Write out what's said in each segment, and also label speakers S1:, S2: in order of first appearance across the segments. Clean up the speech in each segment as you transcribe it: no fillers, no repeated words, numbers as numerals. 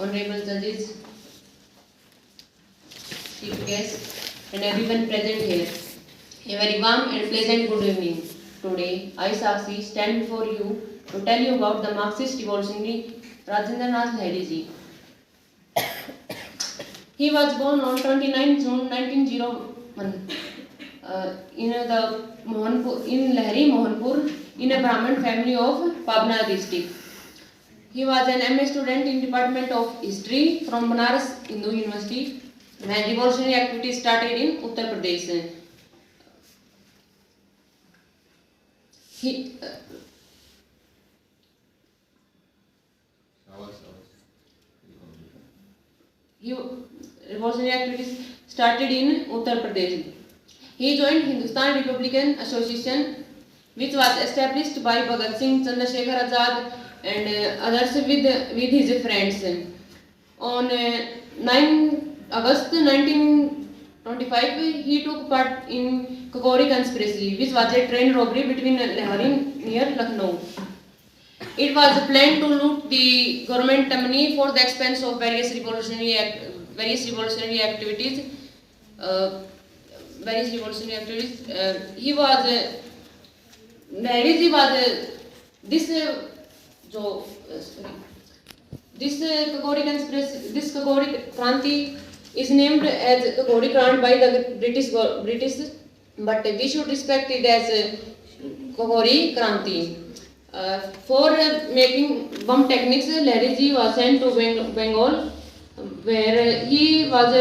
S1: honorable judges, chief guests, and everyone present here. A very warm and pleasant good evening. Today, I, Sakshi, stand before you to tell you about the Marxist revolutionary Rajendranath Lahiri ji. He was born on 29 June 1901 in Lahiri, Mohanpur, in a Brahmin family of Pabna district. He was an MA student in Department of History from Banaras Hindu University when revolutionary activities started in Uttar Pradesh. Revolutionary activities started in Uttar Pradesh. He joined Hindustan Republican Association, which was established by Bhagat Singh, Chandrasekhar Azad, and others with his friends. On 9 August 1925, he took part in Kakori conspiracy, which was a train robbery between Lahori near Lucknow. It was planned to loot the government money for the expense of various revolutionary activities. He was Lahiri ji was this Kakori conspiracy. This Kakori Kranti is named as Kakori Krant by the British, but we should respect it as Kakori Kranti. For making bomb techniques, Lahiri ji was sent to Bengal, where he was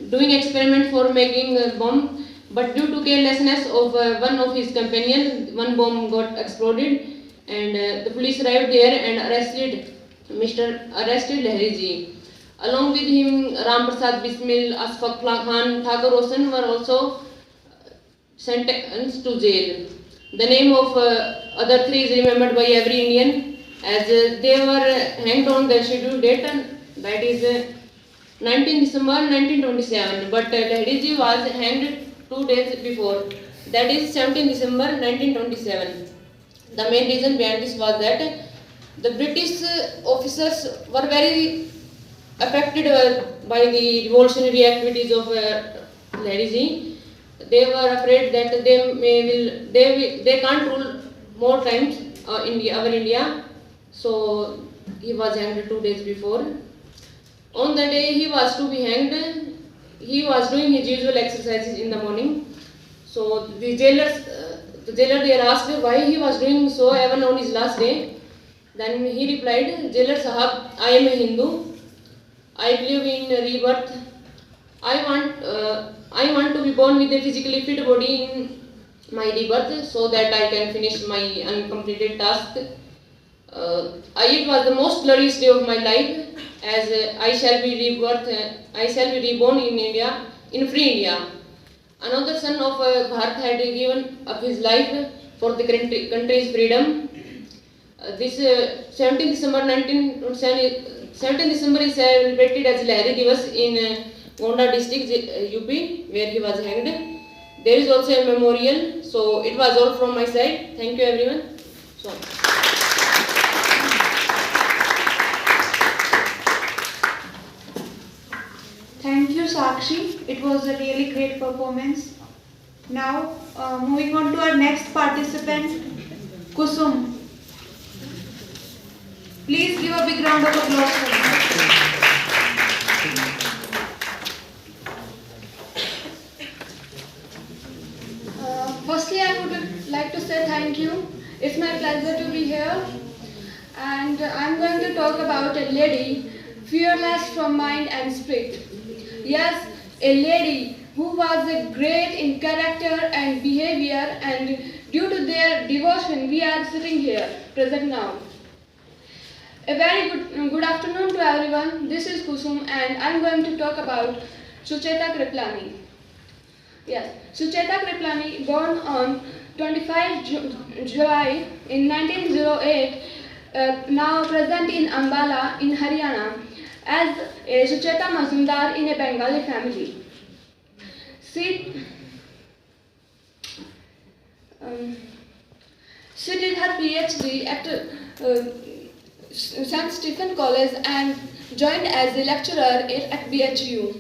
S1: doing experiment for making a bomb, but due to carelessness of one of his companions, one bomb got exploded, and the police arrived there and arrested Lahiri ji. Along with him, Ram Prasad Bismil, Asfaq Khan, Thakur Roshan were also sentenced to jail. The name of other three is remembered by every Indian, as they were hanged on the scheduled date, that is 19 December 1927. But Lahiri ji was hanged 2 days before, that is 17 December 1927. The main reason behind this was that the British officers were very affected by the revolutionary activities of Lahiri ji. They were afraid that they can't rule more times our India, so he was hanged 2 days before. On the day he was to be hanged, he was doing his usual exercises in the morning. So the jailer there asked why he was doing so even on his last day. Then he replied, "Jailer Sahab, I am a Hindu. I believe in rebirth. I want to be born with a physically fit body in my rebirth so that I can finish my uncompleted task. It was the most glorious day of my life, as I shall be reborn in India, in free India." Another son of Bharat had given up his life for the country's freedom. This 17 December is celebrated as Lahiri Divas in Gonda district, UP, where he was hanged. There is also a memorial. So it was all from my side. Thank you, everyone. So.
S2: Thank you, Sakshi. It was a really great performance. Now, moving on to our next participant, Kusum. Please give a big round of applause for her.
S3: Firstly, I would like to say thank you. It's my pleasure to be here. And I'm going to talk about a lady, fearless from mind and spirit. Yes, a lady who was great in character and behavior, and due to their devotion, we are sitting here, present now. A very good afternoon to everyone. This is Kusum, and I'm going to talk about Sucheta Kriplani. Yes, Sucheta Kriplani, born on 25 July in 1908, now present in Ambala in Haryana, as a Sucheta Mazumdar in a Bengali family. She did her PhD at St. Stephen College and joined as a lecturer at BHU.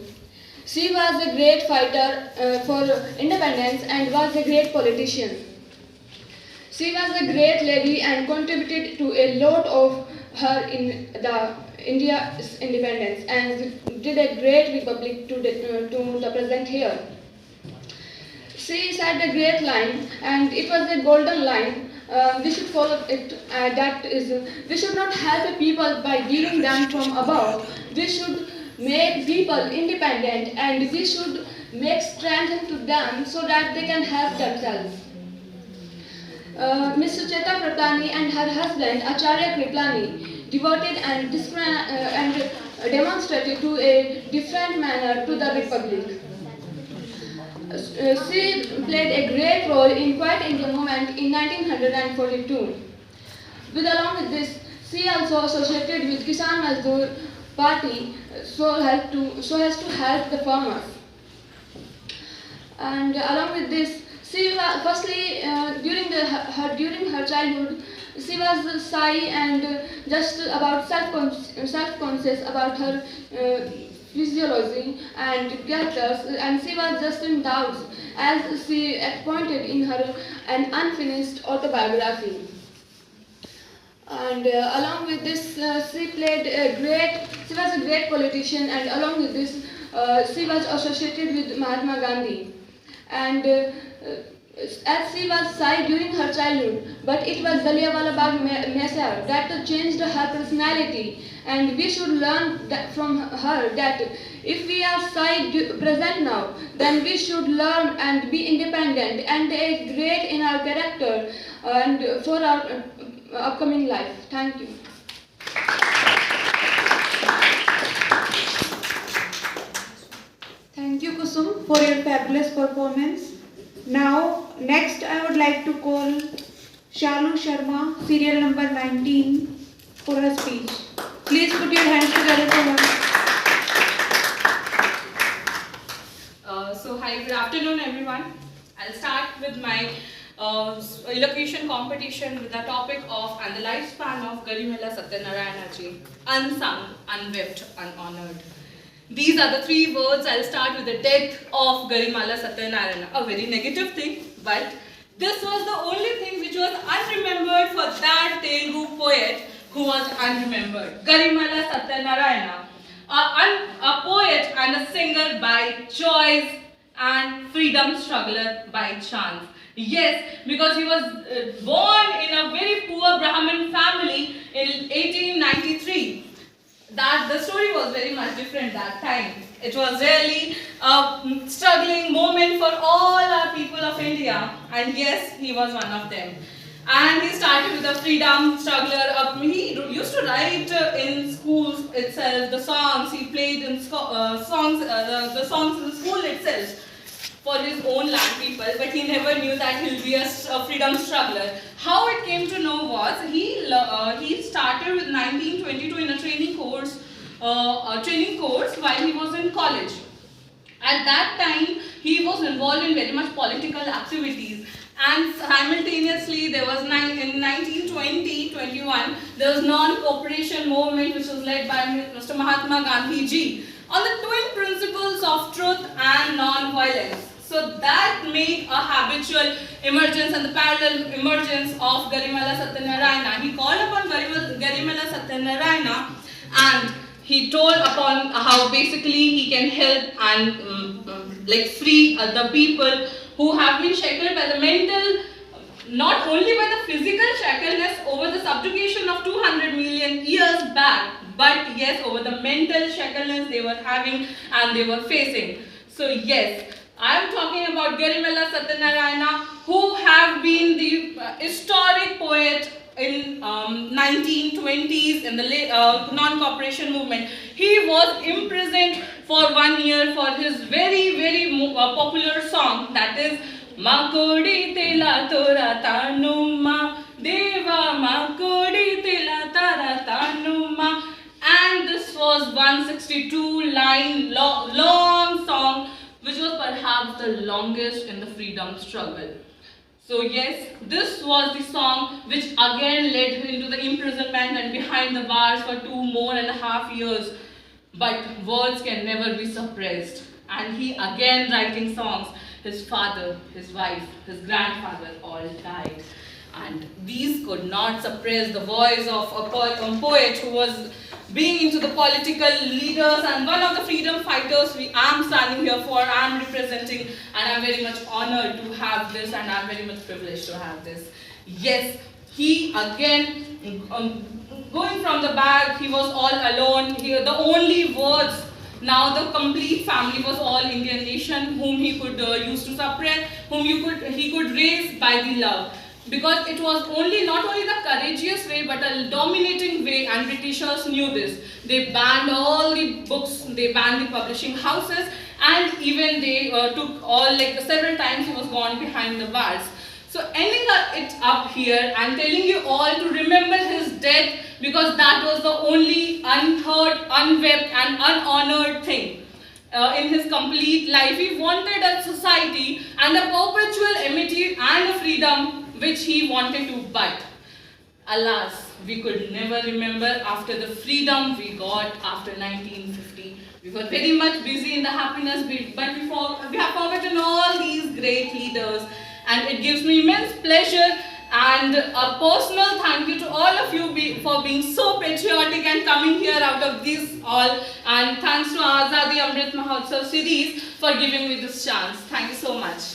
S3: She was a great fighter for independence and was a great politician. She was a great lady and contributed to a lot of her in the India's independence and did a great republic to the present here. She said a great line, and it was a golden line. We should follow it. That is, we should not help people by giving them from above. We should make people independent, and we should make strength to them so that they can help themselves. Ms. Sucheta Pratani and her husband Acharya Kriplani devoted and demonstrated to a different manner to the Republic. She played a great role in Quiet India movement in 1942. Along with this, she also associated with Kisan Mazdoor Party so as to help the farmers. And along with this, she was firstly during her childhood, she was shy and just about self-conscious about her physiology and characters, and she was just in doubts, as she pointed in her an unfinished autobiography. And along with this, she was a great politician, and along with this, she was associated with Mahatma Gandhi. And as she was shy during her childhood, but it was Jallianwala Bagh massacre that changed her personality, and we should learn from her that if we are shy present now, then we should learn and be independent and a great in our character and for our upcoming life. Thank you.
S2: Thank you, Kusum, for your fabulous performance. Now, next I would like to call Shalu Sharma, serial number 19, for her speech. Please put your hands together for her.
S4: Hi, good afternoon, everyone. I'll start with my elocution competition with the topic of and the lifespan of Garimella Satyanarayana ji, unsung, unwept, unhonored. These are the three words. I'll start with the death of Garimella Satyanarayana. A very negative thing, but this was the only thing which was unremembered for that Telugu poet who was unremembered. Garimella Satyanarayana, a poet and a singer by choice and freedom struggler by chance. Yes, because he was born in a very poor Brahmin family in 1893. That the story was very much different that time. It was really a struggling moment for all our people of India, and yes, he was one of them. And he started with a freedom struggler. He used to write in schools itself the songs he played in the songs in school itself for his own land people, but he never knew that he'll be a freedom struggler. How it came to know was he started with 1922 in a training course while he was in college. At that time, he was involved in very much political activities, and simultaneously there was in 1920-21 there was non-cooperation movement which was led by Mr. Mahatma Gandhi ji on the twin principles of truth and non-violence. So that made a habitual emergence and the parallel emergence of Garimella Satyanarayana. He called upon Garimella Satyanarayana and he told upon how basically he can help and free the people who have been shackled by the mental, not only by the physical shackleness over the subjugation of 200 million years back, but yes, over the mental shackleness they were having and they were facing. So yes, I am talking about Garimella Satyanarayana, who have been the historic poet in 1920s in the non-cooperation movement. He was imprisoned for 1 year for his very, very popular song, that is Makodi Tela Tora Tanuma Deva Makodi Tela Tara Tanuma, and this was 162 line long song which was perhaps the longest in the freedom struggle. So yes, this was the song which again led him into the imprisonment and behind the bars for 2.5 years. But words can never be suppressed. And he again writing songs. His father, his wife, his grandfather all died. And these could not suppress the voice of a poet who was being into the political leaders and one of the freedom fighters I am standing here for, I am representing, and I am very much honored to have this and I am very much privileged to have this. Yes, he again, going from the back, he was all alone. The only words, now the complete family was all Indian nation whom he could use to suppress, whom he could raise by the love. Because it was not only the courageous way but a dominating way, and Britishers knew this. They banned all the books, they banned the publishing houses, and even they took all, several times he was gone behind the bars. So ending it up here and telling you all to remember his death, because that was the only unheard, unwept and unhonored thing in his complete life. He wanted a society and a perpetual amity and a freedom which he wanted to, but alas, we could never remember after the freedom we got after 1950. We were very much busy in the happiness, but we have forgotten all these great leaders, and it gives me immense pleasure and a personal thank you to all of you for being so patriotic and coming here out of this all, and thanks to Azadi Amrit Mahotsav series for giving me this chance. Thank you so much.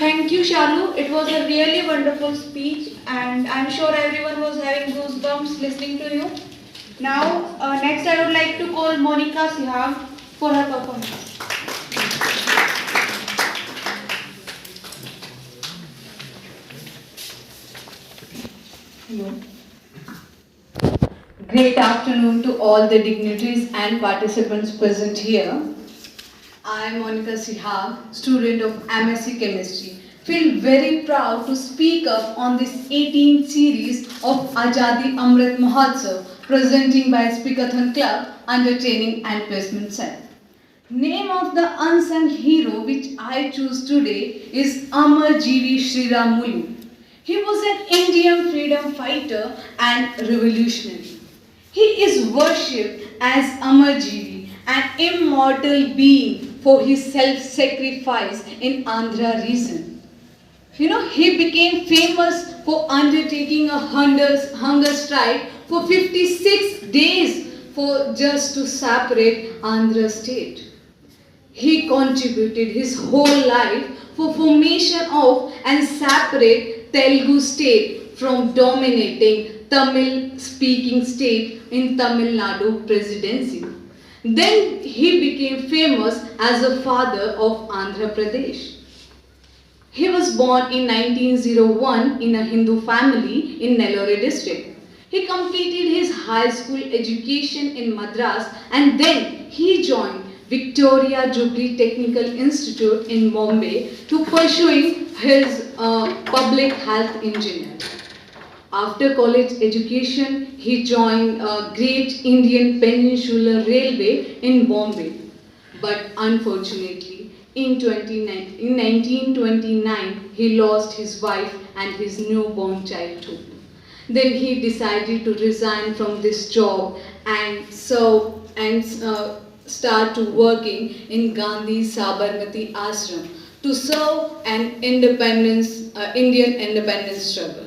S2: Thank you, Shalu. It was a really wonderful speech, and I'm sure everyone was having goosebumps listening to you. Now, next I would like to call Monica Sihag for her performance.
S5: Hello. Great afternoon to all the dignitaries and participants present here. I am Monica Sihag, student of MSc Chemistry. Feel very proud to speak up on this 18th series of Azadi Amrit Mahotsav presenting by Speakathon Club under Training and Placement Cell. Name of the unsung hero which I choose today is Amar Jeevi Shri Ram Mulu. He was an Indian freedom fighter and revolutionary. He is worshipped as Amar Jeevi, an immortal being for his self-sacrifice in Andhra region. He became famous for undertaking a hunger strike for 56 days just to separate Andhra state. He contributed his whole life for formation of and separate Telugu state from dominating Tamil-speaking state in Tamil Nadu presidency. Then he became famous as the father of Andhra Pradesh. He was born in 1901 in a Hindu family in Nellore district. He completed his high school education in Madras, and then he joined Victoria Jubilee Technical Institute in Bombay to pursuing his public health engineer. After college education, he joined Great Indian Peninsular Railway in Bombay. But unfortunately, in 1929, he lost his wife and his newborn child too. Then he decided to resign from this job and start to working in Gandhi Sabarmati Ashram to serve an Indian independence struggle.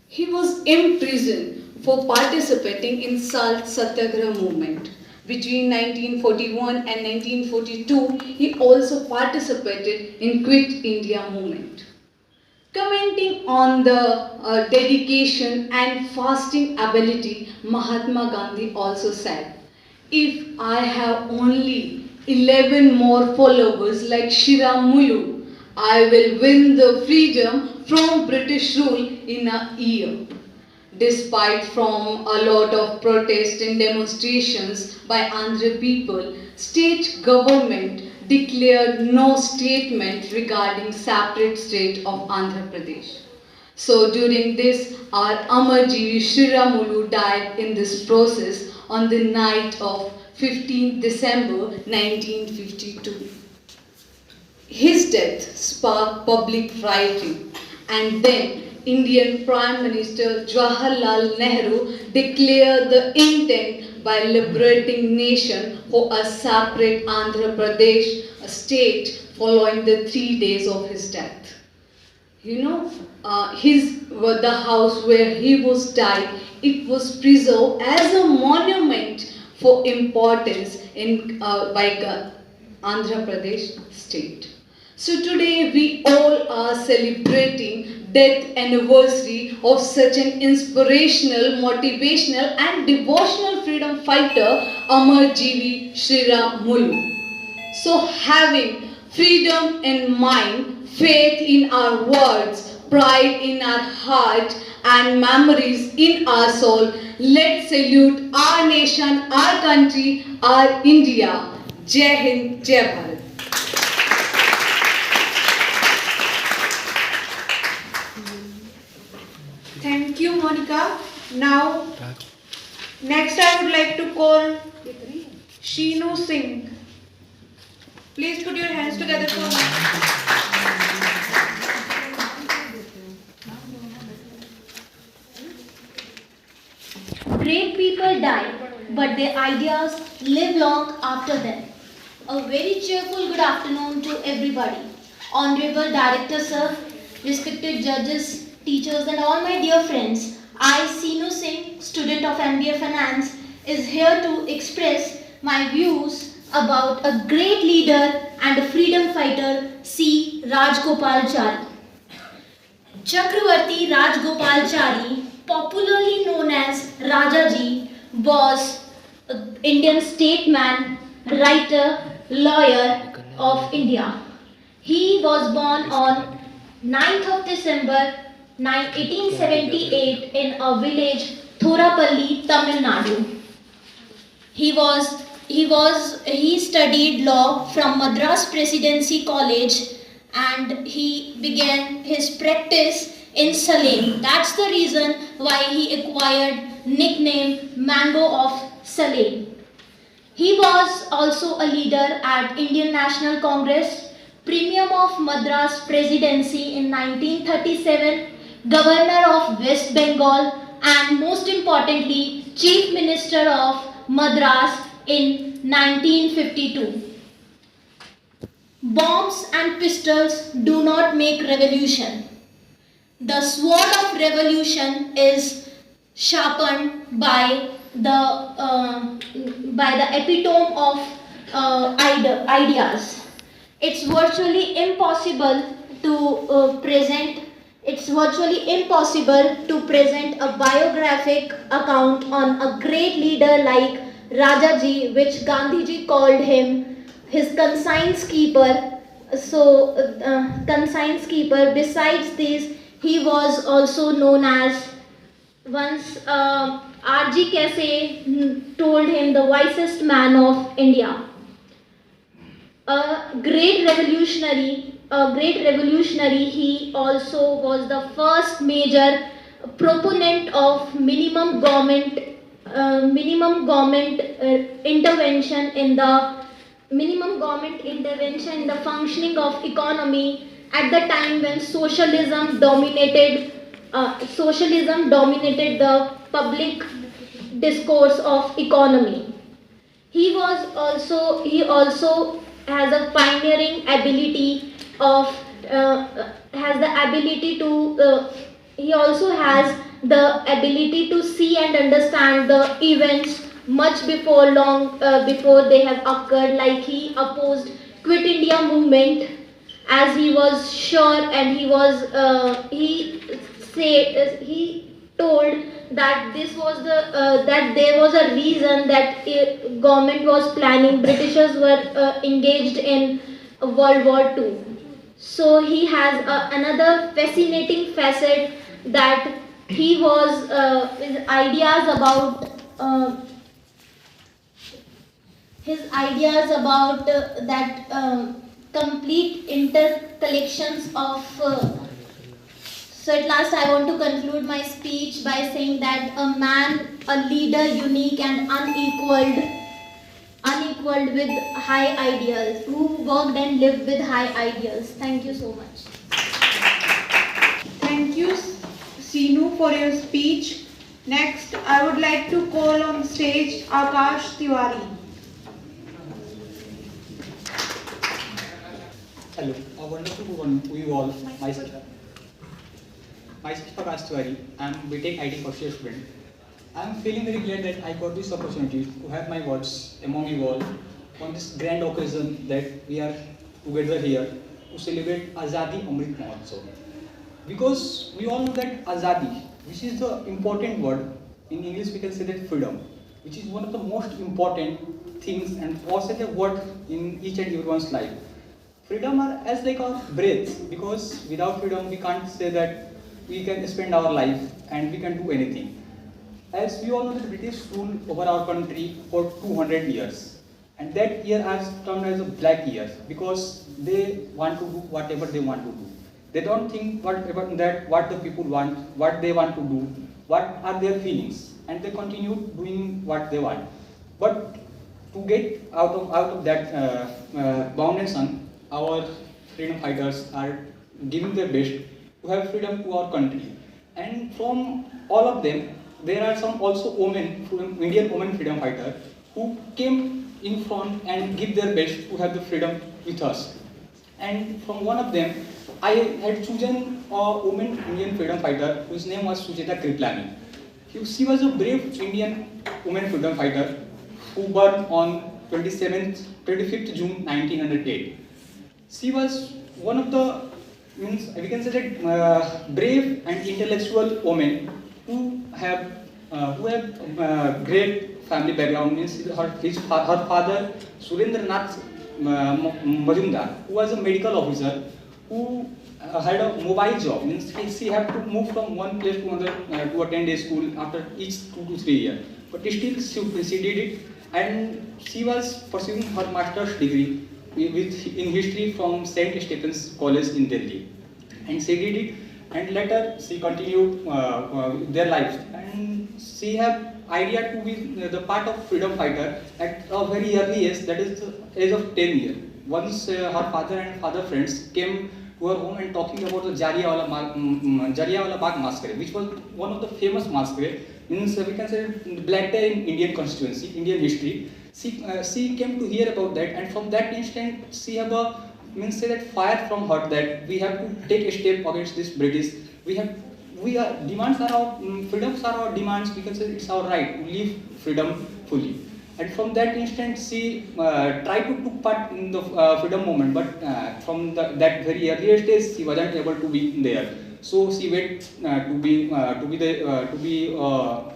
S5: He was imprisoned for participating in Salt Satyagraha movement. Between 1941 and 1942, he also participated in Quit India movement. Commenting on the dedication and fasting ability, Mahatma Gandhi also said, "If I have only 11 more followers like Shri Ram Mulu, I will win the freedom from British rule in a year." Despite from a lot of protests and demonstrations by Andhra people, state government declared no statement regarding separate state of Andhra Pradesh. So during this, our Amar Jeevi Shri Ram Mulu died in this process on the night of 15 December 1952. His death sparked public rioting, and then Indian Prime Minister Jawaharlal Nehru declared the intent by liberating nation for a separate Andhra Pradesh, a state, following the 3 days of his death. You know, the house where he was died, it was preserved as a monument for importance in by Andhra Pradesh state. So today we all are celebrating death anniversary of such an inspirational, motivational and devotional freedom fighter, Amar Jeevi Shri Ram Mulu. So having freedom in mind, faith in our words, pride in our heart and memories in our soul, let's salute our nation, our country, our India. Jai Hind, Jai Bharat.
S2: Thank you, Monica. Now, next I would like to call Sheenu Singh. Please put your hands together for her.
S6: Great people die, but their ideas live long after them. A very cheerful good afternoon to everybody. Honorable Director Sir, respected judges, teachers and all my dear friends, I, Sheenu Singh, student of MBA Finance, is here to express my views about a great leader and a freedom fighter, C. Rajgopalachari. Chakravarti Rajgopalachari, popularly known as Rajaji, was an Indian statesman, writer, lawyer of India. He was born on 9th of December 1878 in a village Thorapalli, Tamil Nadu. He studied law from Madras Presidency College and he began his practice in Salem. That's the reason why he acquired nickname Mango of Salem. He was also a leader at Indian National Congress, Premium of Madras Presidency in 1937, Governor of West Bengal and most importantly Chief Minister of Madras in 1952. Bombs and pistols do not make revolution. The sword of revolution is sharpened by the epitome of ideas. It's virtually impossible to present a biographic account on a great leader like Rajaji, which Gandhiji called him his conscience keeper. Besides this, he was also known as, once R.G. Kese told him, the wisest man of India. A great revolutionary, he also was the first major proponent of minimum government intervention in the functioning of economy at the time when socialism dominated the public discourse of economy. He also has a pioneering ability he also has the ability to see and understand the events much before they have occurred, like he opposed Quit India movement, as he was sure and he told that that there was a reason that government was planning, Britishers were engaged in World War II. So he has another fascinating facet, that he was his ideas about that complete intercollections of so at last I want to conclude my speech by saying that a man, a leader unique and unequaled, unequaled with high ideals, who worked and lived with high ideals. Thank you so much.
S2: Thank you, Seenu, for your speech. Next, I would like to call on stage Akash Tiwari.
S7: Hello, a wonderful one to you all. Myself Akash Tiwari. I am BTech IT first year student. I am feeling very glad that I got this opportunity to have my words among you all on this grand occasion that we are together here to celebrate Azadi Amrit Mahotsav. Because we all know that Azadi, which is the important word, in English we can say that freedom, which is one of the most important things and positive word in each and everyone's life. Freedom are as like our breath, because without freedom we can't say that we can spend our life and we can do anything. As we all know, the British ruled over our country for 200 years, and that year is termed as a black year because they want to do whatever they want to do. They don't think what the people want, what they want to do, what are their feelings, and they continue doing what they want. But to get out of that foundation, our freedom fighters are giving their best to have freedom to our country. And from all of them, there are some also women, Indian women freedom fighters, who came in front and give their best to have the freedom with us. And from one of them, I had chosen a woman Indian freedom fighter whose name was Sucheta Kriplani. She was a brave Indian woman freedom fighter who born on 25th June 1908. She was one of the, we can say that brave and intellectual women who have great family background. Means her father Surendranath Majumdar, who was a medical officer who had a mobile job. Means she had to move from one place to another to attend a school after each 2 to 3 years. But still she did it, and she was pursuing her master's degree in history from St. Stephen's College in Delhi. And she did it, and later she continued their lives. And she had idea to be the part of freedom fighter at a very early age, that is the age of 10 years. Once her father and father friends came to her home and talking about the Jallianwala Bagh massacre, which was one of the famous massacre in, we can say, Black Day in Indian constituency, Indian history. She came to hear about that, and from that instant she have a say that fire from her that we have to take a step against this British. Demands are our freedoms are our demands. We can say it's our right to live freedom fully. And from that instant, she tried to take part in the freedom movement, but from that very early stage, she wasn't able to be there. So she went to be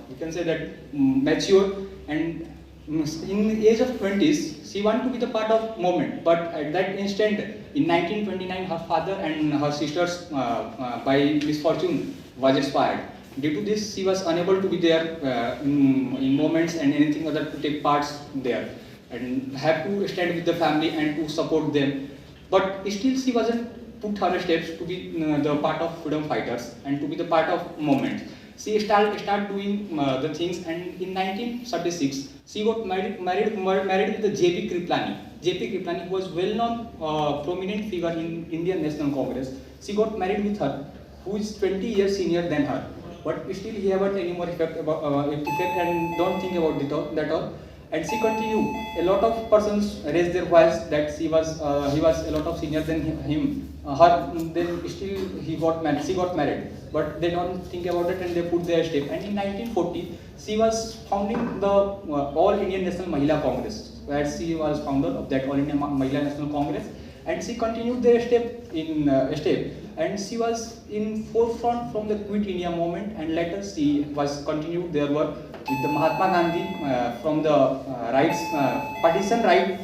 S7: we can say that mature, and in the age of 20s, she wanted to be the part of movement. But at that instant, in 1929, her father and her sisters, by misfortune, was expired. Due to this, she was unable to be there in moments and anything other to take parts there, and have to stand with the family and to support them. But still, she wasn't put her steps to be the part of freedom fighters and to be the part of movement. She started doing the things, and in 1936, she got married with the J.P. Kriplani. J.P. Kriplani was well-known prominent figure in Indian National Congress. She got married with her, who is 20 years senior than her. But still he haven't any more effect and don't think about that all. And she continued. A lot of persons raised their voice that he was a lot of senior than him. Then still she got married. But they don't think about it and they put their step. And in 1940, she was founding the All Indian National Mahila Congress, where she was founder of that All India Mahila National Congress. And she continued their step and she was in forefront from the Quit India movement, and later she was continued their work with the Mahatma Gandhi from the partisan right.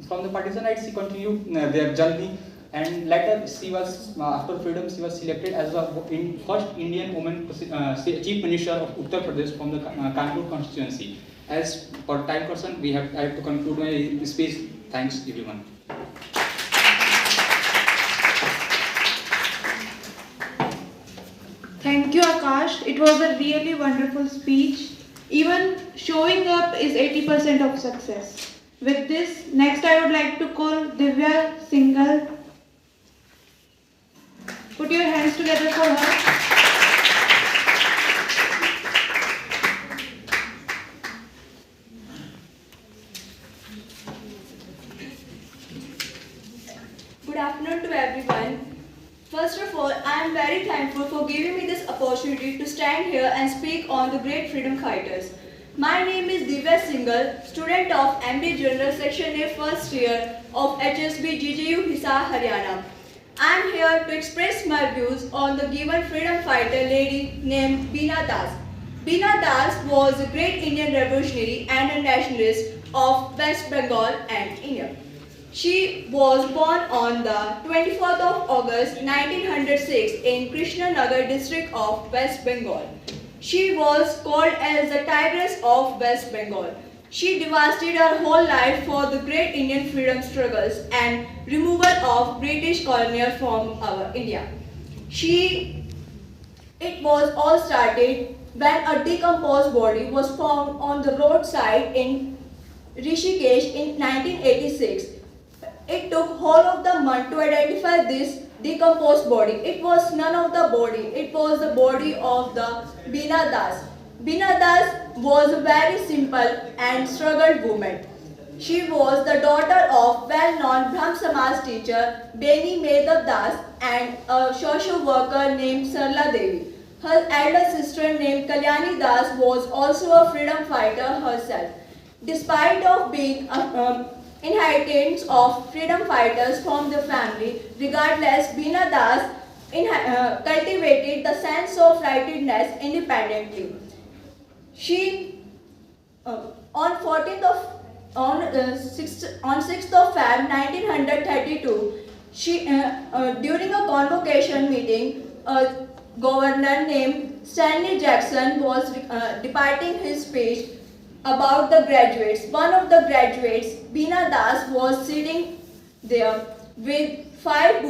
S7: From the partisan right, she continued their journey, and later she was after freedom she was selected as the first Indian woman chief minister of Uttar Pradesh from the Kanpur constituency. As per time person, I have to conclude my speech. Thanks everyone.
S2: Thank you, Akash. It was a really wonderful speech. Even showing up is 80% of success. With this, next I would like to call Divya Singhal. Put your hands together for her.
S8: Good afternoon to everyone. First of all, I am very thankful for giving me this opportunity to stand here and speak on the great freedom fighters. My name is Divya Singhal, student of MD General Section A first year of HSB GJU Hisar, Haryana. I am here to express my views on the given freedom fighter lady named Beena Das. Beena Das was a great Indian revolutionary and a nationalist of West Bengal and India. She was born on the 24th of August 1906 in Krishnanagar district of West Bengal. She was called as the Tigress of West Bengal. She devastated her whole life for the great Indian freedom struggles and removal of British colonial from our India. It was all started when a decomposed body was found on the roadside in Rishikesh in 1986. It took whole of the month to identify this decomposed body. It was none of the body. It was the body of the Beena Das. Beena Das was a very simple and struggled woman. She was the daughter of well-known Brahm Samaj teacher Beni Medhav Das and a social worker named Sarla Devi. Her elder sister named Kalyani Das was also a freedom fighter herself. Despite of being inheritance of freedom fighters from the family, regardless, Beena Das cultivated the sense of righteousness independently. She, on 6th of Feb 1932, during a convocation meeting, a governor named Stanley Jackson was departing his speech about the graduates. One of the graduates, Beena Das, was sitting there with five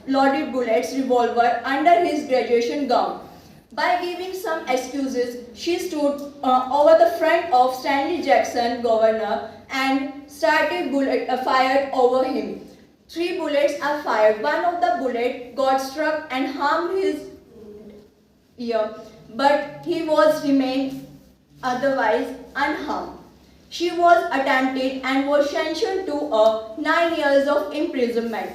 S8: loaded bullets revolver under his graduation gown. By giving some excuses, she stood over the front of Stanley Jackson, governor, and started fired over him. 3 bullets are fired. One of the bullets got struck and harmed his ear, but he was remained otherwise unharmed. She was attempted and was sentenced to 9 years of imprisonment.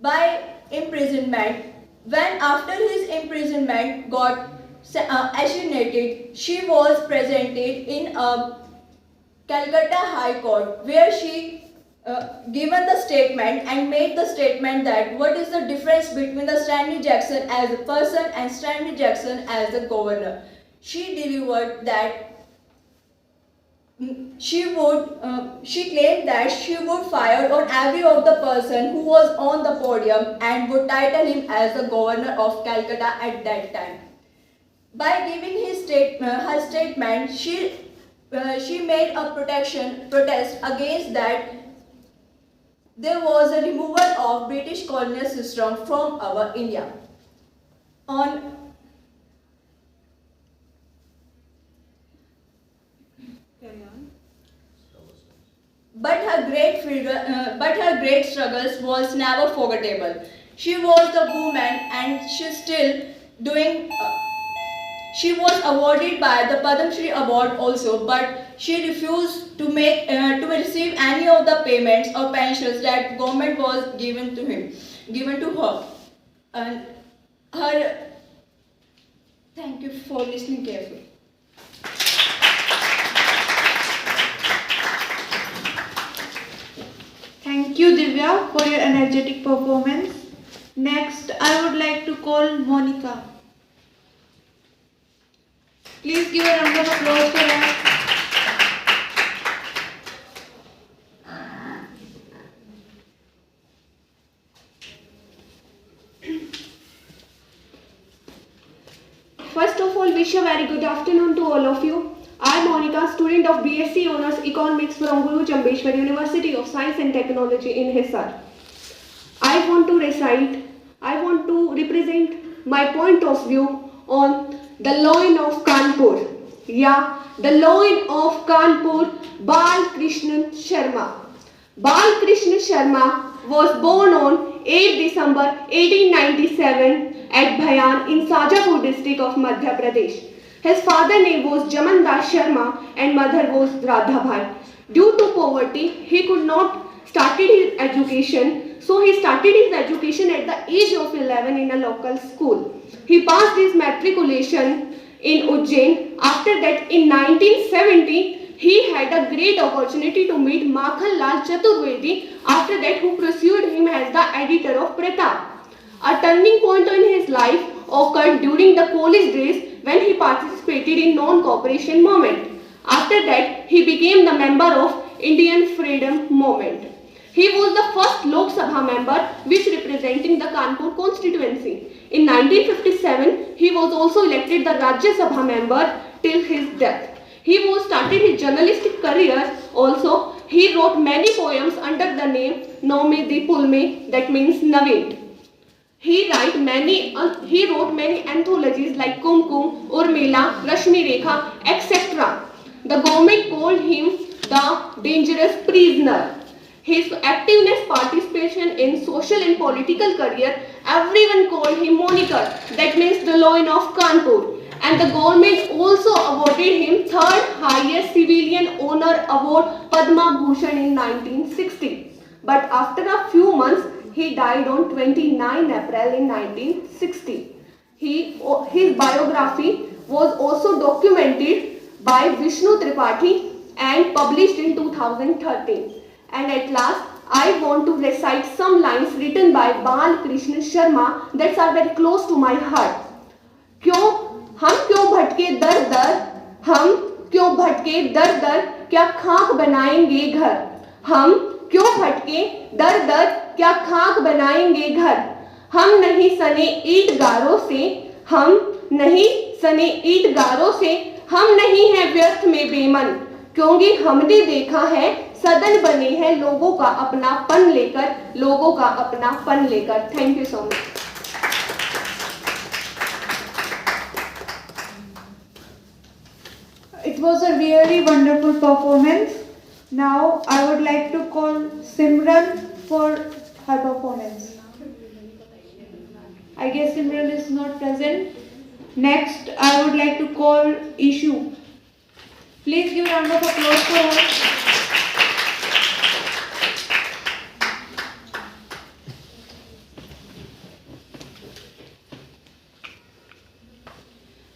S8: By imprisonment, when after his imprisonment got assassinated, she was presented in a Calcutta High Court where she given the statement and made the statement that what is the difference between the Stanley Jackson as a person and Stanley Jackson as a governor. She delivered that she claimed that she would fire on every of the person who was on the podium and would title him as the governor of Calcutta at that time. By giving her statement, she made a protest against that there was a removal of British colonial system from our India. But her great struggles was never forgettable. She was the woman, and she's still doing. She was awarded by the Padma Shri Award also, but she refused to receive any of the payments or pensions that government was given to her. And thank you for listening carefully.
S2: Thank you, Divya, for your energetic performance. Next, I would like to call Monica. Please give a round of applause for her.
S9: First of all, wish a very good afternoon to all of you. I am Monica, student of BSc Honours Economics from Guru Jambheshwar University of Science and Technology in Hisar. I want to represent my point of view on the Lion of Kanpur. Yeah, the Lion of Kanpur, Bal Krishnan Sharma. Bal Krishna Sharma was born on 8 December 1897 at Bhayan in Sajapur district of Madhya Pradesh. His father name was Jaman Das Sharma and mother was Radha Bhai. Due to poverty, he could not started his education, so he started his education at the age of 11 in a local school. He passed his matriculation in Ujjain. After that, in 1970, he had a great opportunity to meet Makhan Lal Chaturvedi. After that, who pursued him as the editor of Pratap. A turning point in his life occurred during the college days when he participated in non-cooperation movement. After that, he became the member of Indian Freedom Movement. He was the first Lok Sabha member which representing the Kanpur constituency. In 1957, he was also elected the Rajya Sabha member till his death. He was started his journalistic career also. He wrote many poems under the name Naume Di Pulme, that means Naveen. He wrote many anthologies like Kumkum, Urmila, Rashmi Rekha, etc. The government called him the dangerous prisoner. His activeness, participation in social and political career, everyone called him moniker, that means the Lion of Kanpur. And the government also awarded him third highest civilian honor award, Padma Bhushan, in 1960. But after a few months, he died on 29 April in 1960. His biography was also documented by Vishnu Tripathi and published in 2013. And at last, I want to recite some lines written by Bal Krishna Sharma that are very close to my heart. हम क्यों भटके दर दर, हम क्यों भटके दर दर, क्या खाक बनाएंगे घर. हम क्यों भटके दर दर, क्या खाक बनाएंगे घर. हम नहीं सने ईंट गारों से, हम नहीं सने ईंट गारों से, हम नहीं हैं व्यर्थ में बेमन, क्योंकि हमने देखा है सदन बने हैं लोगों का अपनापन लेकर, लोगों का अपनापन लेकर. Thank you so much.
S2: It was a really wonderful performance. Now I would like to call Simran for her performance. I guess Simran is not present. Next, I would like to call Ishu. Please give a round of applause for her.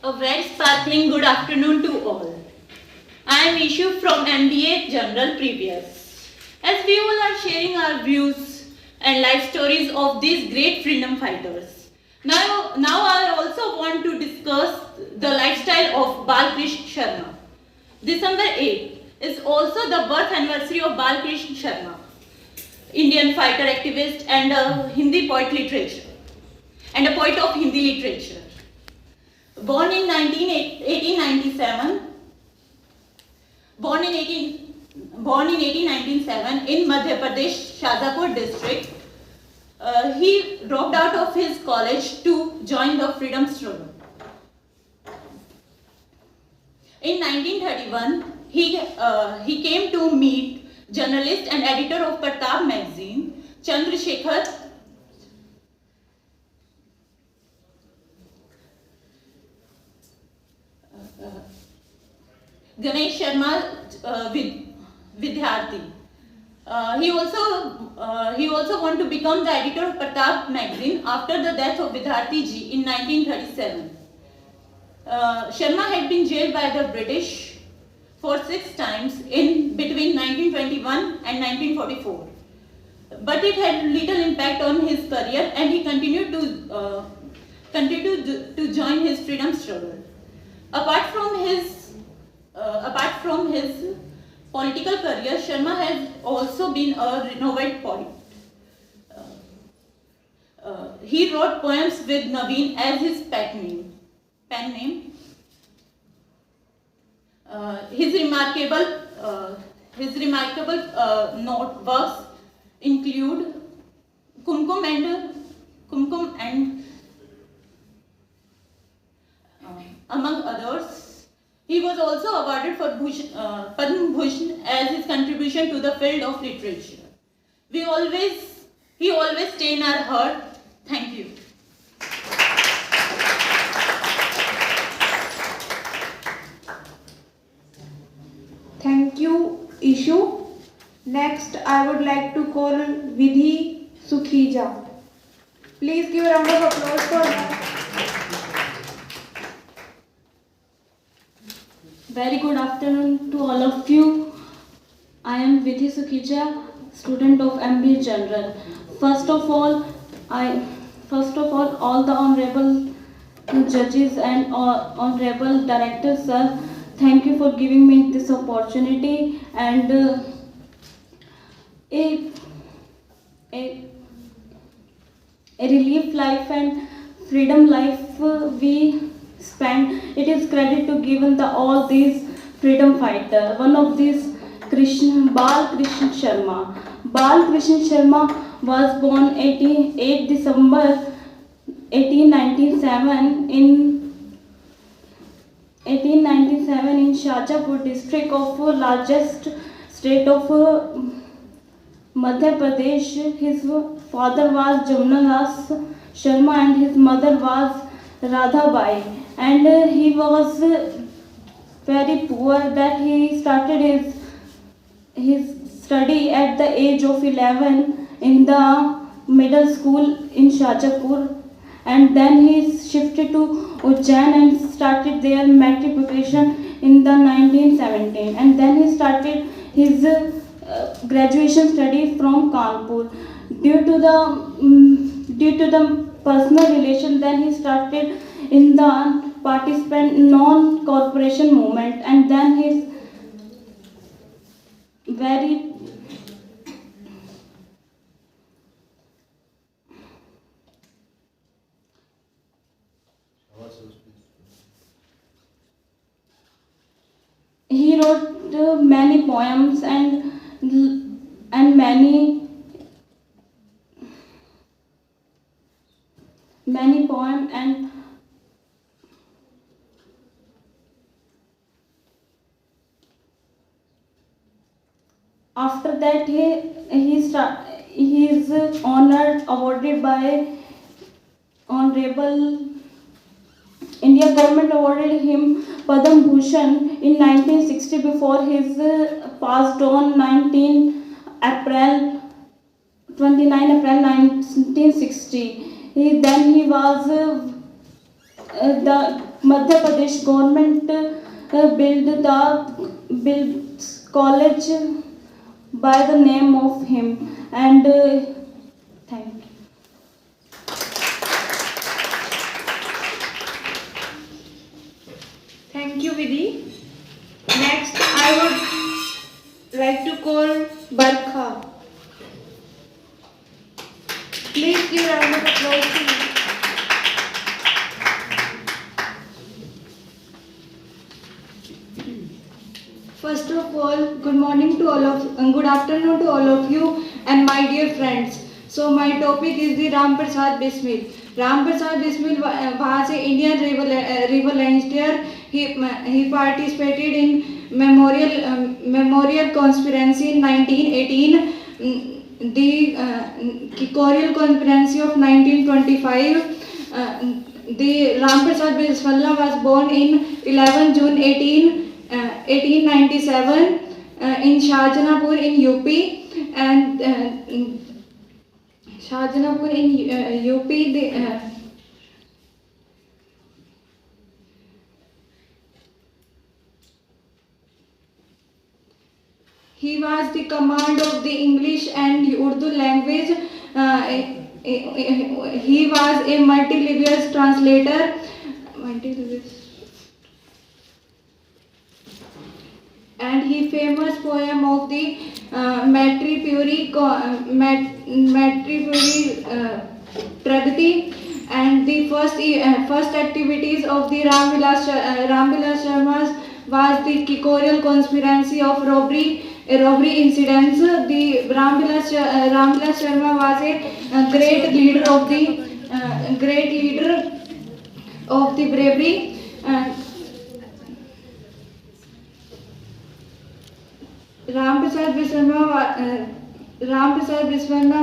S10: A very sparkling good afternoon to all. I am Ishu from MBA General Previous. As we all are sharing our views and life stories of these great freedom fighters. Now I also want to discuss the lifestyle of Bal Krishna Sharma. December 8 is also the birth anniversary of Bal Krishna Sharma, Indian fighter, activist and a Hindi poet literature, and a poet of Hindi literature. Born in 1897 in Madhya Pradesh, Shajapur district, he dropped out of his college to join the freedom struggle. In 1931, he came to meet journalist and editor of Pratap magazine, Chandrasekhar Ganesh Sharma Vidyarthi. He also wanted to become the editor of Pratap magazine after the death of Vidyarthi ji in 1937. Sharma had been jailed by the British for 6 times in between 1921 and 1944. But it had little impact on his career, and he continued to join his freedom struggle. Apart from his political career, Sharma has also been a renowned poet. He wrote poems with Naveen as his pen name. His remarkable note works include Kumkum and among others. He was also awarded for Padma Bhushan as his contribution to the field of literature. He always stay in our heart. Thank you.
S2: Thank you, Ishu. Next, I would like to call Vidhi Sukhija. Please give a round of applause for her.
S11: Very good afternoon to all of you. I am Vidhi Sukhija, student of MBA General. First of all, all the honorable judges and honorable directors, sir, thank you for giving me this opportunity, and a relief life and freedom life we spent. It is credit to given the all these freedom fighter. One of these Bal Krishna Sharma. Bal Krishna Sharma was born 8 December 1897 in Shajapur district of largest state of Madhya Pradesh. His father was Jamnadas Sharma and his mother was Radhabai, and he was very poor that he started his study at the age of 11 in the middle school in Shajapur, and then he shifted to Ujjain and started their metric preparation in the 1917, and then he started his graduation studies from Kanpur. Due to the personal relation, then he started in the participant non-corporation movement, and then his he wrote many poems and many poems, and after that he is honored, awarded by honorable India government awarded him Padma Bhushan in 1960 before his passed on 29 April 1960. Then he was the Madhya Pradesh government built college by the name of him, and thank you.
S2: Thank you, Vidhi. Next, I would like to call Barkha. Please give a round of applause to her. First of all, good afternoon to all of you and my dear friends. So my topic is the Ram Prasad Bismil. Ram Prasad Bismil was an Indian revolutionary. He participated in memorial conspiracy in 1918, the Corrial conspiracy of 1925. The Ram Prasad Bismil was born in 11 June 1897 in Shahjahanpur in UP, and Shahjahanpur in UP. He was the command of the English and Urdu language. He was a multi-lingual translator. And he famous poem of the Matri Puri Pragati, and the first activities of the Ramvilas Sharma was the Corrial conspiracy of robbery incidents. The Ramvilas Sharma was a great leader of the bravery. Ram Prasad Viswarma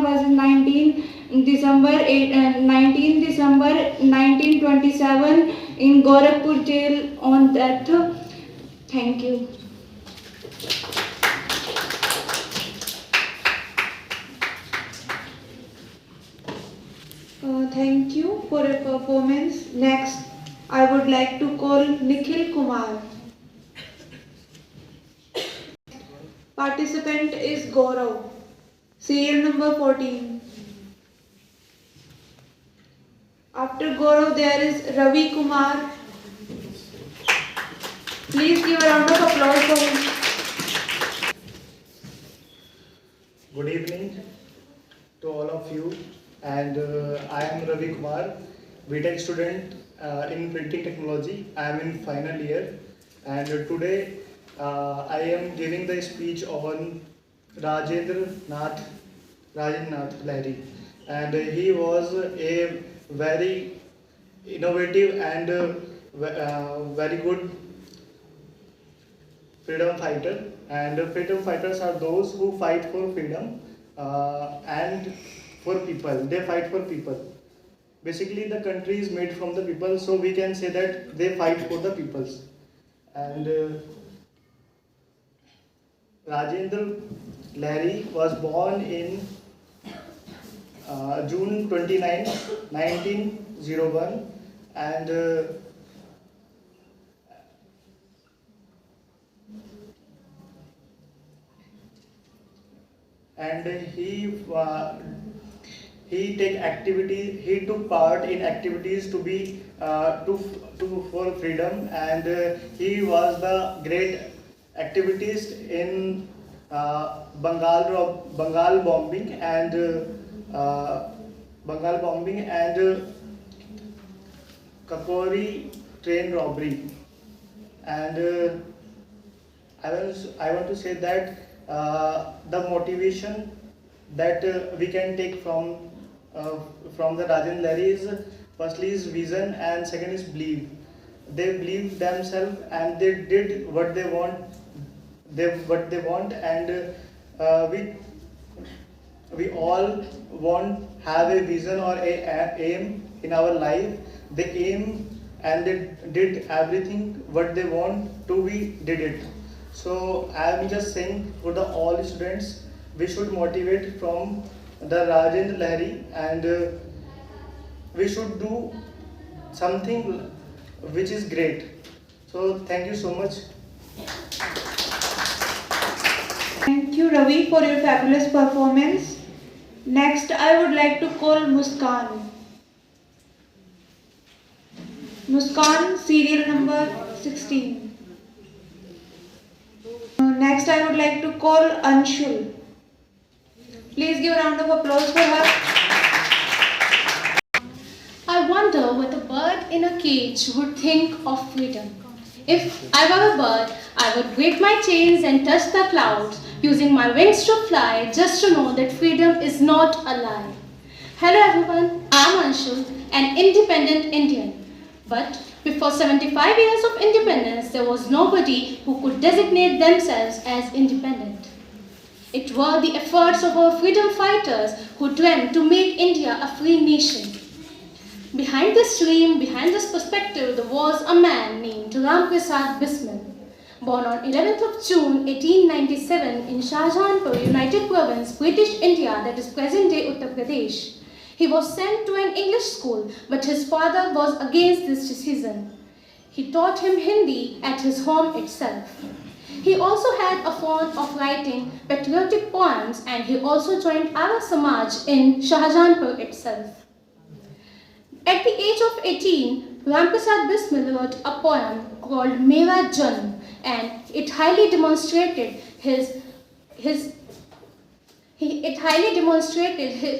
S2: was 19 December 1927 in Gorakhpur jail on death. Thank you. Thank you for your performance. Next, I would like to call Nikhil Kumar. Participant is Gaurav. Serial number 14. After Gaurav, there is Ravi Kumar. Please give a round of applause for him.
S12: Good evening to all of you, and I am Ravi Kumar, BTech student in printing technology. I am in final year, and today I am giving the speech on Rajendra Nath Lahiri, and he was a very innovative and very good freedom fighter. And freedom fighters are those who fight for freedom and for people. They fight for people. Basically, the country is made from the people, so we can say that they fight for the peoples. And Rajendra Lahiri was born in June 29, 1901, and he took part in activities to be for freedom, and he was the great activist in Bengal bombing and Kakori train robbery. And I want to say that the motivation that we can take from the Rajendra Lahiri is, firstly is vision, and second is belief. They believed themselves and they did what they want. And we all have a vision or a aim in our life. They aim and they did everything what they want to be did it. So I am just saying for all students, we should motivate from the Rajendra Lahiri, and we should do something which is great. So thank you so much.
S2: Thank you, Ravi, for your fabulous performance. Next, I would like to call Muskan. Muskan, serial number 16. Next, I would like to call Anshul. Please give a round of applause for her.
S13: I wonder what a bird in a cage would think of freedom. If I were a bird, I would break my chains and touch the clouds, using my wings to fly, just to know that freedom is not a lie. Hello everyone, I am Anshul, an independent Indian. But before 75 years of independence, there was nobody who could designate themselves as independent. It were the efforts of our freedom fighters who dreamt to make India a free nation. Behind this dream, behind this perspective, there was a man named Ram Prasad Bismil. Born on 11th of June 1897 in Shahjahanpur, United Province, British India, that is present-day Uttar Pradesh. He was sent to an English school, but his father was against this decision. He taught him Hindi at his home itself. He also had a fond of writing patriotic poems, and he also joined Arya Samaj in Shahjahanpur itself. At the age of 18, Ram Prasad Bismil wrote a poem called Mera Janm, and it highly demonstrated his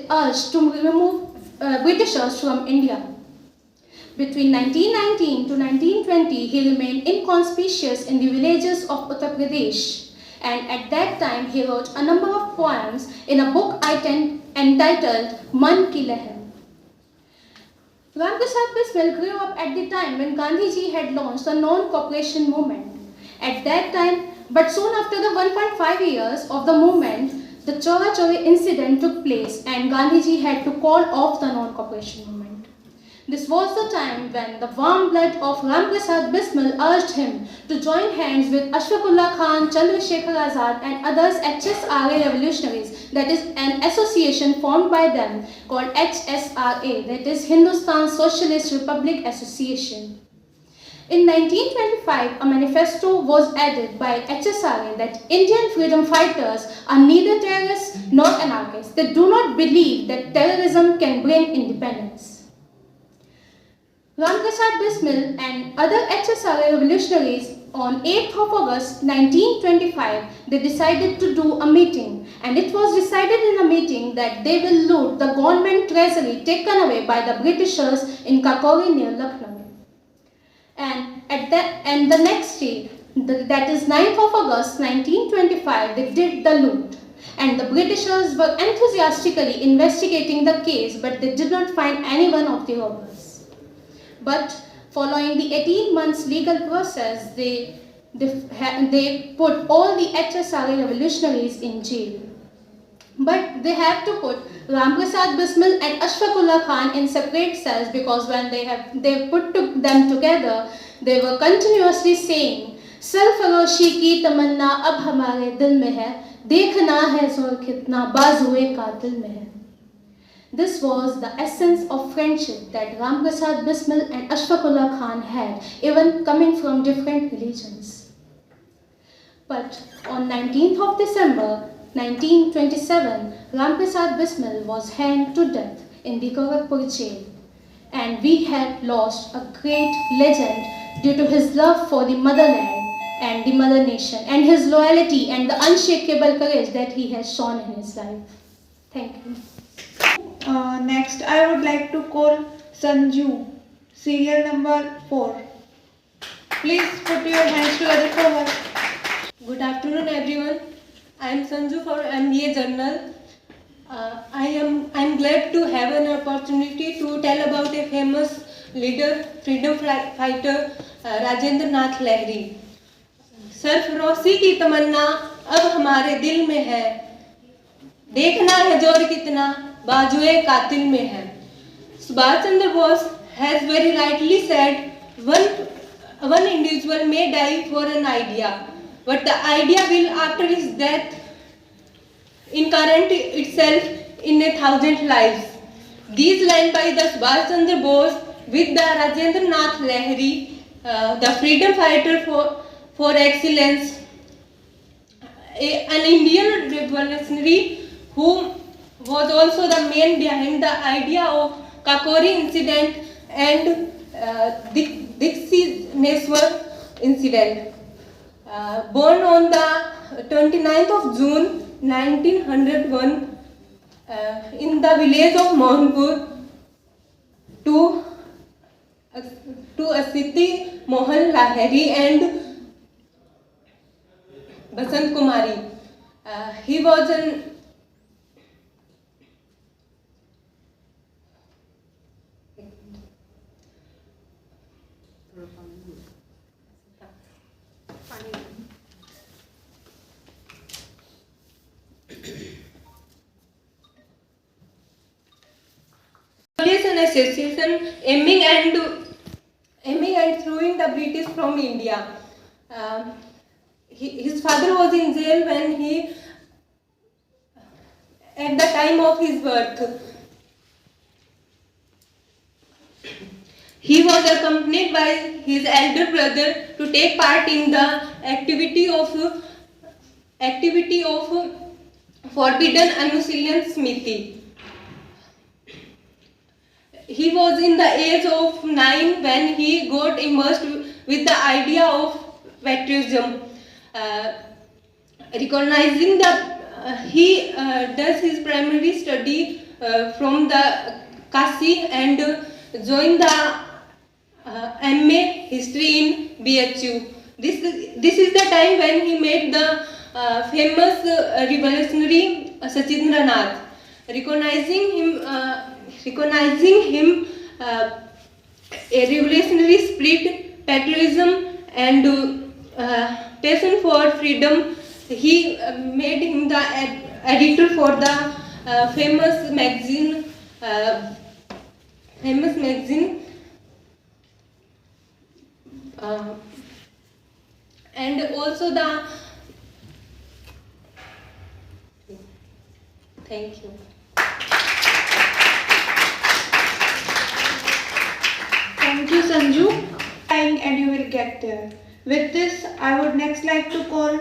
S13: urge to remove Britishers from India. Between 1919 to 1920, he remained inconspicuous in the villages of Uttar Pradesh, and at that time he wrote a number of poems in a book entitled Man Ki Leher. Ram Prasad Bismil grew up at the time when Gandhiji had launched the non-cooperation movement. At that time, But soon after the 1.5 years of the movement, the Chora Chori incident took place and Gandhiji had to call off the non-cooperation movement. This was the time when the warm blood of Ram Prasad Bismil urged him to join hands with Ashfaqullah Khan, Chandrasekhar Azad and others HSRA revolutionaries, that is an association formed by them called HSRA, that is Hindustan Socialist Republic Association. In 1925, a manifesto was added by HSRA that Indian freedom fighters are neither terrorists nor anarchists. They do not believe that terrorism can bring independence. Ram Prasad Bismil and other HSRA revolutionaries on 8th of August 1925, they decided to do a meeting, and it was decided in a meeting that they will loot the government treasury taken away by the Britishers in Kakori near Lucknow. And the next day, that is 9th of August 1925, they did the loot. And the Britishers were enthusiastically investigating the case, but they did not find any one of the robbers. But following the 18 months legal process, they put all the HSRA revolutionaries in jail. But they have to put Ram Prasad Bismil and Ashfaqullah Khan in separate cells, because when they put them together, they were continuously saying, "Sarfaroshi ki tamanna ab hamare dil mein hai, dekhna hai zor kitna bazuye qatil mein hai." This was the essence of friendship that Ram Prasad Bismil and Ashfaqullah Khan had, even coming from different religions. But on 19th of December 1927, Ram Prasad Bismil was hanged to death in the Gorakhpur jail, and we had lost a great legend due to his love for the motherland and the mother nation, and his loyalty and the unshakable courage that he has shown in his life. Thank you.
S2: Next, I would like to call Sanju, serial number 4. Please put your hands together for her.
S14: Good afternoon, everyone. I am Sanju for MBA Journal. I am glad to have an opportunity to tell about a famous leader, freedom fighter, Rajendra Nath Lahiri. सरफरोशी की तमन्ना अब हमारे दिल में है, देखना है जोर कितना बाजुए कातिल में है. Subhash Chandra Bose has very rightly said, one individual may die for an idea, but the idea will after his death incarnate itself in 1,000 lives. These lines by the Subhash Chandra Bose with the Rajendra Nath Lahiri, the freedom fighter for excellence, an Indian revolutionary who was also the man behind the idea of Kakori incident and Dixie Neswar incident. Born on the 29th of June 1901 in the village of Mohanpur to Asiti Mohan Lahiri and Basant Kumari. He was an association aiming and throwing the British from India. His father was in jail when at the time of his birth. He was accompanied by his elder brother to take part in the activity of Forbidden Anushilyan Smriti. He was in the age of 9 when he got immersed with the idea of patriotism. Recognizing that he does his primary study from the Kashi and joined the MA History in BHU. This is the time when he met the famous revolutionary Sachindra Nath. Recognizing him a revolutionary spirit, patriotism and passion for freedom. He made him the editor for the famous magazine. And also the thank you.
S2: Thank you, Sanju. And you will get there. With this, I would next like to call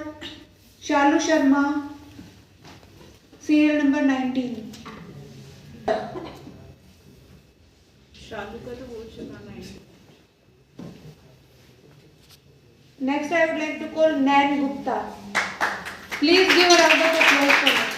S2: Shalu Sharma, serial number 19. Next, I would like to call Nan Gupta. Please give a round of applause for her.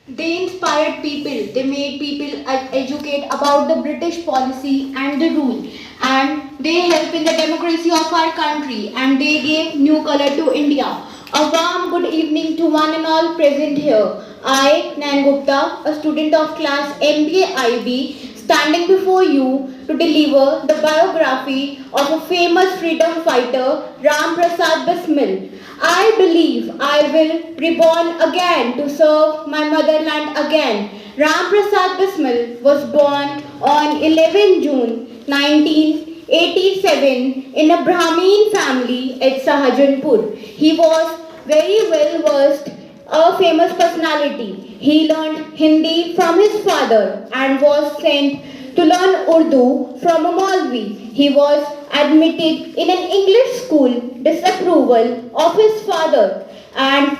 S6: They inspired people, they made people educate about the British policy and the rule, and they help in the democracy of our country, and they gave new color to India. A warm good evening to one and all present here. I, Nan Gupta, a student of class MBA IB, standing before you to deliver the biography of a famous freedom fighter, Ram Prasad Bismil. I believe I will reborn again to serve my motherland again. Ram Prasad Bismil was born on 11 June 1987 in a Brahmin family at Sahajanpur. He was very well versed, a famous personality. He learned Hindi from his father and was sent to learn Urdu from a Maulvi. He was admitted in an English school, disapproval of his father, and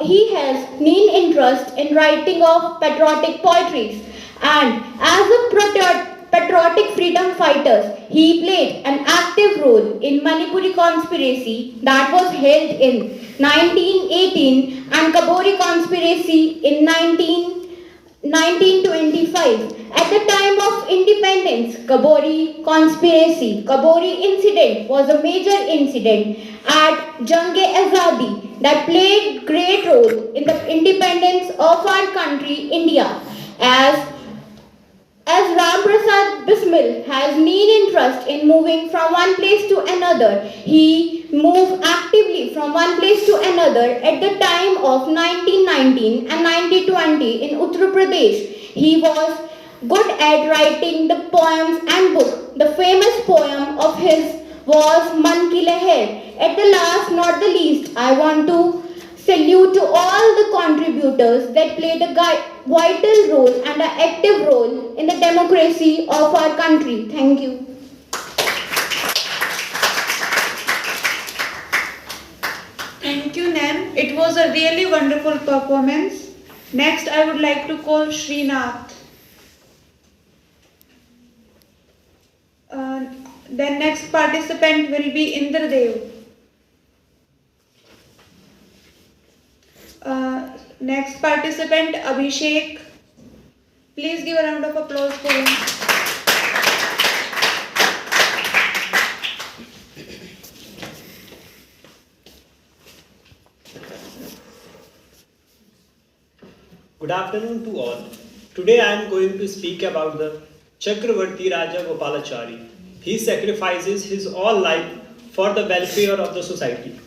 S6: he has keen interest in writing of patriotic poetry. And as a patriotic freedom fighter, he played an active role in Manipuri conspiracy that was held in 1918 and Kabori conspiracy in 1925. At the time of independence, Kabori conspiracy, Kabori incident was a major incident at Jang-e-Azadi that played great role in the independence of our country, India. As Ram Prasad Bismil has keen interest in moving from one place to another, he moved actively from one place to another at the time of 1919 and 1920 in Uttar Pradesh. He was good at writing the poems and book. The famous poem of his was Man Ki Leher. At the last, not the least, I want to salute to all the contributors that played a vital role and an active role in the democracy of our country. Thank you.
S2: Thank you, Nan. It was a really wonderful performance. Next, I would like to call Srinath. Then next participant will be Indradev. Next participant Abhishek. Please give a round of applause for him.
S15: Good afternoon to all. Today I am going to speak about the Chakravarti Raja Gopalachari. He sacrifices his all life for the welfare of the society.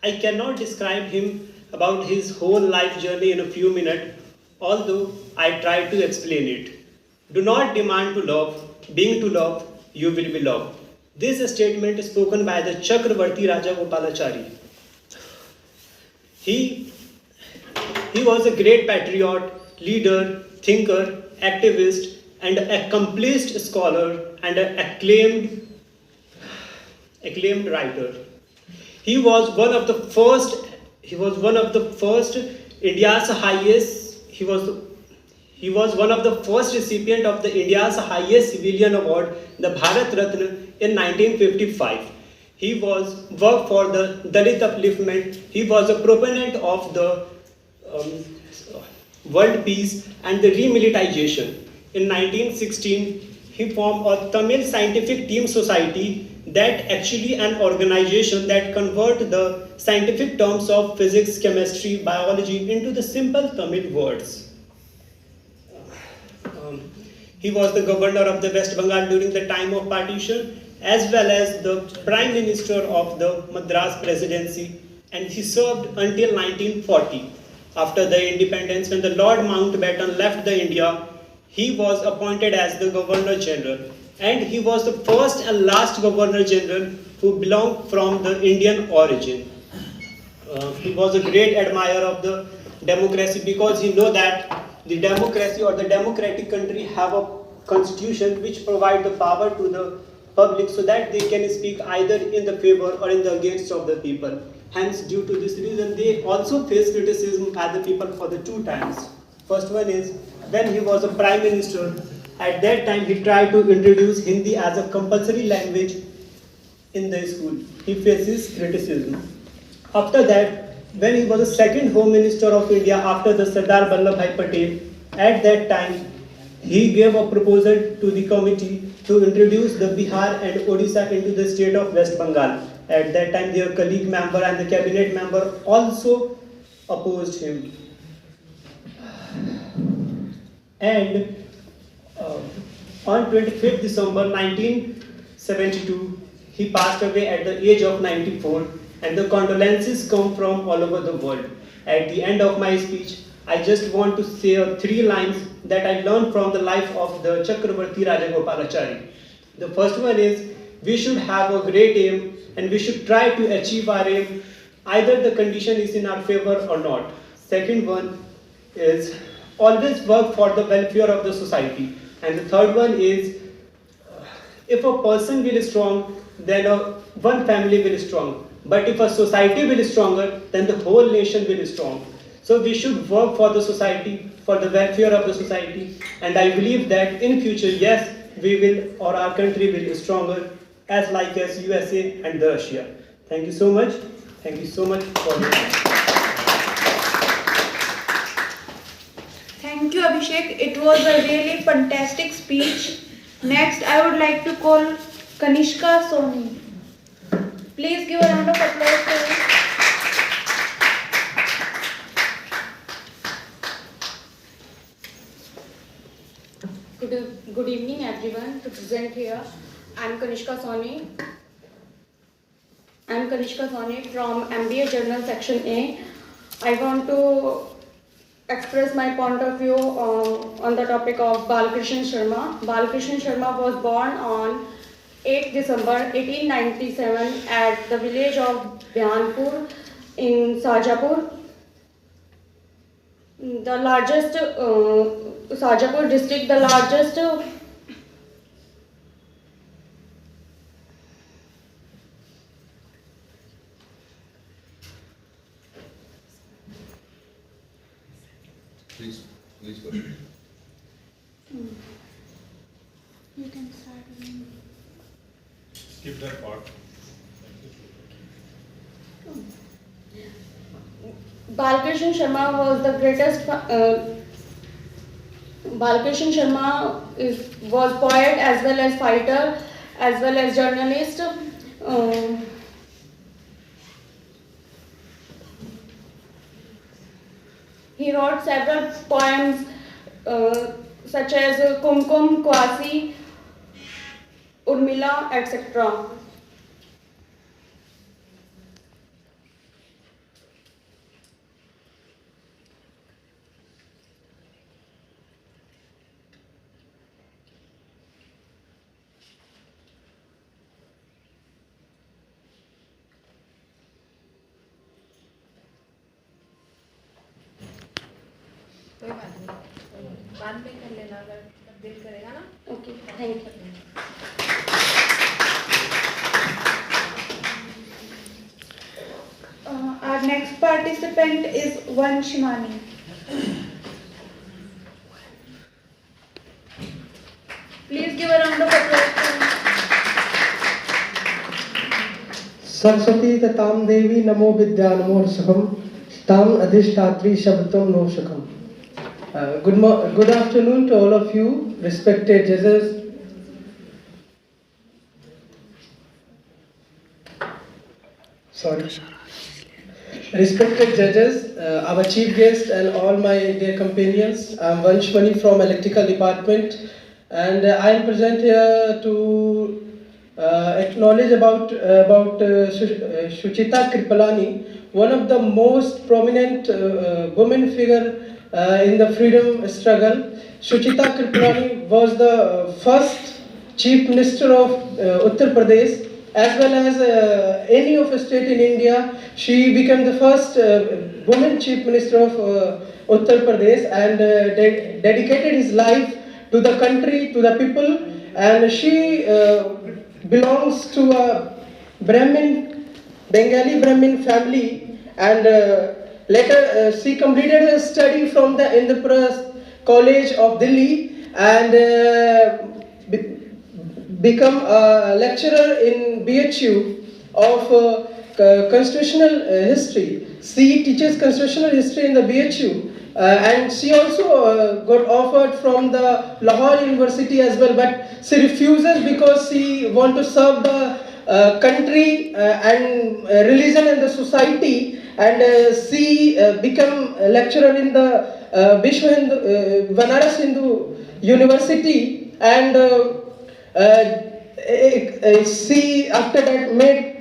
S15: I cannot describe him about his whole life journey in a few minutes, although I try to explain it. Do not demand to love, being to love, you will be loved. This statement is spoken by the Chakravarti Raja Gopalachari. He was a great patriot, leader, thinker, activist, and accomplished scholar and an acclaimed writer. He was one of the first India's highest. He was one of the first recipient of the India's highest civilian award, the Bharat Ratna, in 1955. He worked for the Dalit upliftment. He was a proponent of the world peace and the remilitarization. In 1916, he formed a Tamil Scientific Team Society, that actually an organization that convert the scientific terms of physics, chemistry, biology into the simple Tamil words. He was the governor of the West Bengal during the time of partition, as well as the prime minister of the Madras presidency, and he served until 1940. After the independence, when the Lord Mountbatten left the India, he was appointed as the Governor General, and he was the first and last Governor General who belonged from the Indian origin. He was a great admirer of the democracy because he know that the democracy or the democratic country have a constitution which provide the power to the public so that they can speak either in the favor or in the against of the people. Hence, due to this reason, they also face criticism as the people for the two times. First one is when he was a prime minister. At that time, he tried to introduce Hindi as a compulsory language in the school. He faces criticism. After that, when he was the second Home Minister of India after the Sardar Vallabhbhai Patel, at that time, he gave a proposal to the committee to introduce the Bihar and Odisha into the state of West Bengal. At that time, their colleague member and the cabinet member also opposed him. And on 25th December 1972, he passed away at the age of 94, and the condolences come from all over the world. At the end of my speech, I just want to say 3 lines that I learned from the life of the Chakravarti Rajagopalachari. The first one is, we should have a great aim and we should try to achieve our aim, either the condition is in our favor or not. Second one is, always work for the welfare of the society. And the third one is, if a person will be strong, then one family will be strong. But if a society will be stronger, then the whole nation will be strong. So we should work for the society, for the welfare of the society. And I believe that in future, yes, we will, or our country will be stronger, as like as USA and Russia. Thank you so much. Thank you so much for your time.
S2: Thank you, Abhishek. It was a really fantastic speech. Next, I would like to call Kanishka Soni. Please give a round of applause to her.
S3: Good evening, everyone. To present here, I'm Kanishka Soni. From MBA Journal Section A. I want to express my point of view on the topic of Balkrishan Sharma. Balkrishan Sharma was born on 8 December 1897 at the village of Bhyanpur in Sajapur. The largest Sajapur district, the largest
S16: Please go ahead.
S3: You can start.
S16: Skip that part.
S3: Balkrishan Sharma was the greatest. Balkrishan Sharma was poet as well as fighter, as well as journalist. He wrote several poems such as Kumkum, Kwasi, Urmila, etc.
S17: कोई बात नहीं, बाद में कर लेना अगर दिल करेगा ना.
S3: Okay, thank you.
S2: Our next participant is Vanshmani. Please give a round of applause to her.
S18: Saraswati तताम देवी नमो विद्या नमो सकम ताम अधिष्ठात्री शब्दम no शकम. Good afternoon to all of you, respected judges. Respected judges, our chief guest and all my dear companions. I'm Vanshmani from Electrical Department. and I am present here to acknowledge about Suchita Kripalani, one of the most prominent women figure in the freedom struggle. Suchita Kripalani was the first Chief Minister of Uttar Pradesh, as well as any of a state in India. She became the first woman Chief Minister of Uttar Pradesh and dedicated his life to the country, to the people, and she belongs to a Bengali Brahmin family, and later she completed her study from the Indraprasth College of Delhi and become a lecturer in BHU of constitutional history. She teaches constitutional history in the BHU. And she also got offered from the Lahore University as well, but she refuses because she wants to serve the country and religion and the society, and she become a lecturer in the Banaras Hindu University, and she after that made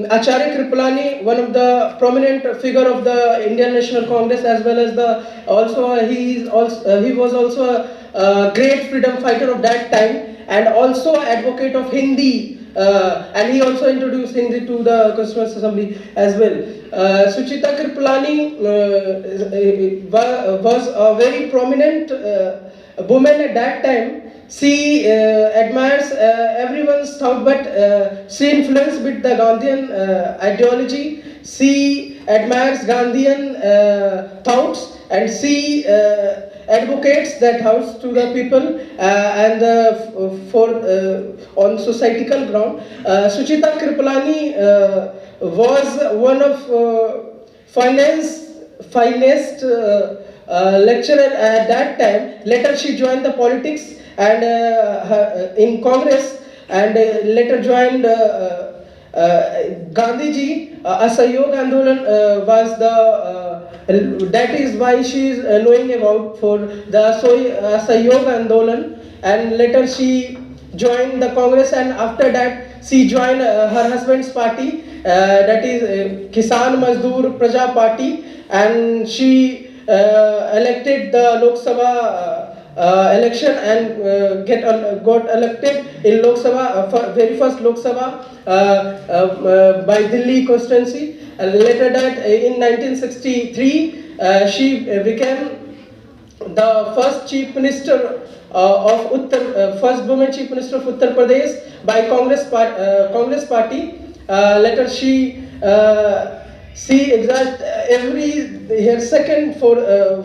S18: Acharya Kripalani one of the prominent figure of the Indian National Congress, as well as he was also a great freedom fighter of that time, and also advocate of Hindi, and he also introduced Hindi to the Constituent Assembly as well. Suchita Kripalani was a very prominent woman at that time. She admires everyone's thought, but she influenced with the Gandhian ideology. She admires Gandhian thoughts, and she advocates that thoughts to the people and on societal ground. Suchita Kripalani was one of finest lecturer at that time. Later she joined the politics and in Congress, and later joined Gandhiji. Asahयोग Andolan was the that is why she is knowing about for the Asahयोग Andolan, and later she joined the Congress, and after that she joined her husband's party, that is Kisan Mazdoor Praja Party, and she elected the Lok Sabha election and got elected in Lok Sabha, very first Lok Sabha by Delhi constituency. Later that in 1963 she became the first Chief Minister of first woman Chief Minister of Uttar Pradesh by Congress party. Later she exact her second for the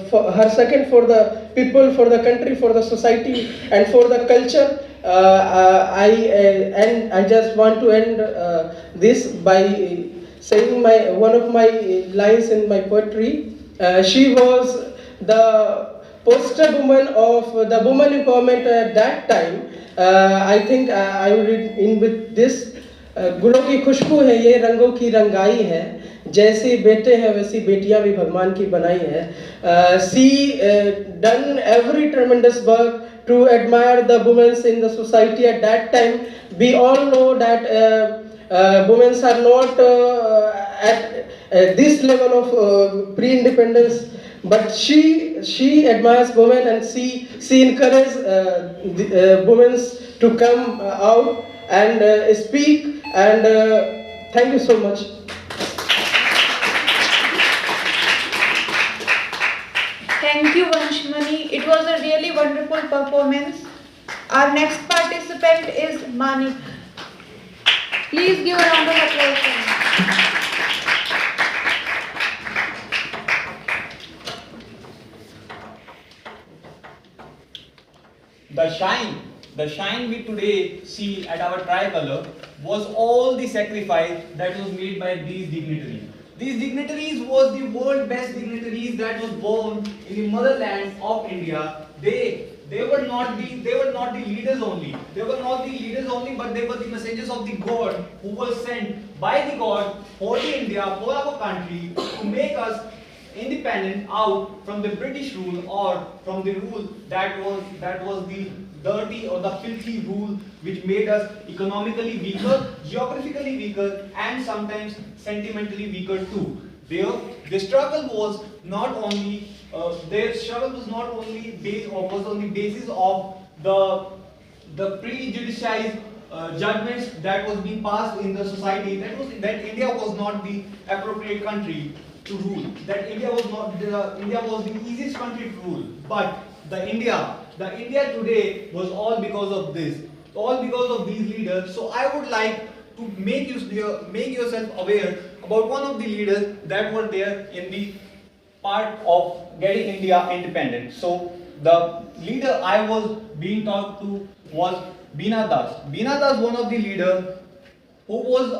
S18: people, for the country, for the society, and for the culture. I just want to end this by saying one of my lines in my poetry. She was the poster woman of the woman empowerment at that time. I think I will read in with this. गुलों की खुशबू है ये, रंगों की रंगाई है, जैसे बेटे हैं वैसी बेटियां भी भगवान की बनाई है. She done every tremendous work to admire the women in the society at that time. We all know that women are not at this level of pre-independence, but she admires women, and she encourages women to come out and speak, and thank you so much.
S2: Thank you, Vanshmani. It was a really wonderful performance. Our next participant is Manik. Please give a round of applause.
S16: The shine we today see at our tricolor was all the sacrifice that was made by these dignitaries. These dignitaries was the world best dignitaries that was born in the motherland of India. They were not the leaders only. They were not the leaders only, but they were the messengers of the God who were sent by the God for the India, for our country, to make us independent out from the British rule, or from the rule that was the dirty or the filthy rule which made us economically weaker, geographically weaker, and sometimes sentimentally weaker too. Their struggle was not only based was on the basis of the prejudiced judgments that was being passed in the society, that India was not the appropriate country to rule, that India was the easiest country to rule. But the India today was all because of this, all because of these leaders. So I would like to make yourself aware about one of the leaders that were there in the part of getting India independent. So the leader I was being talked to was Beena Das. Beena Das, one of the leaders who was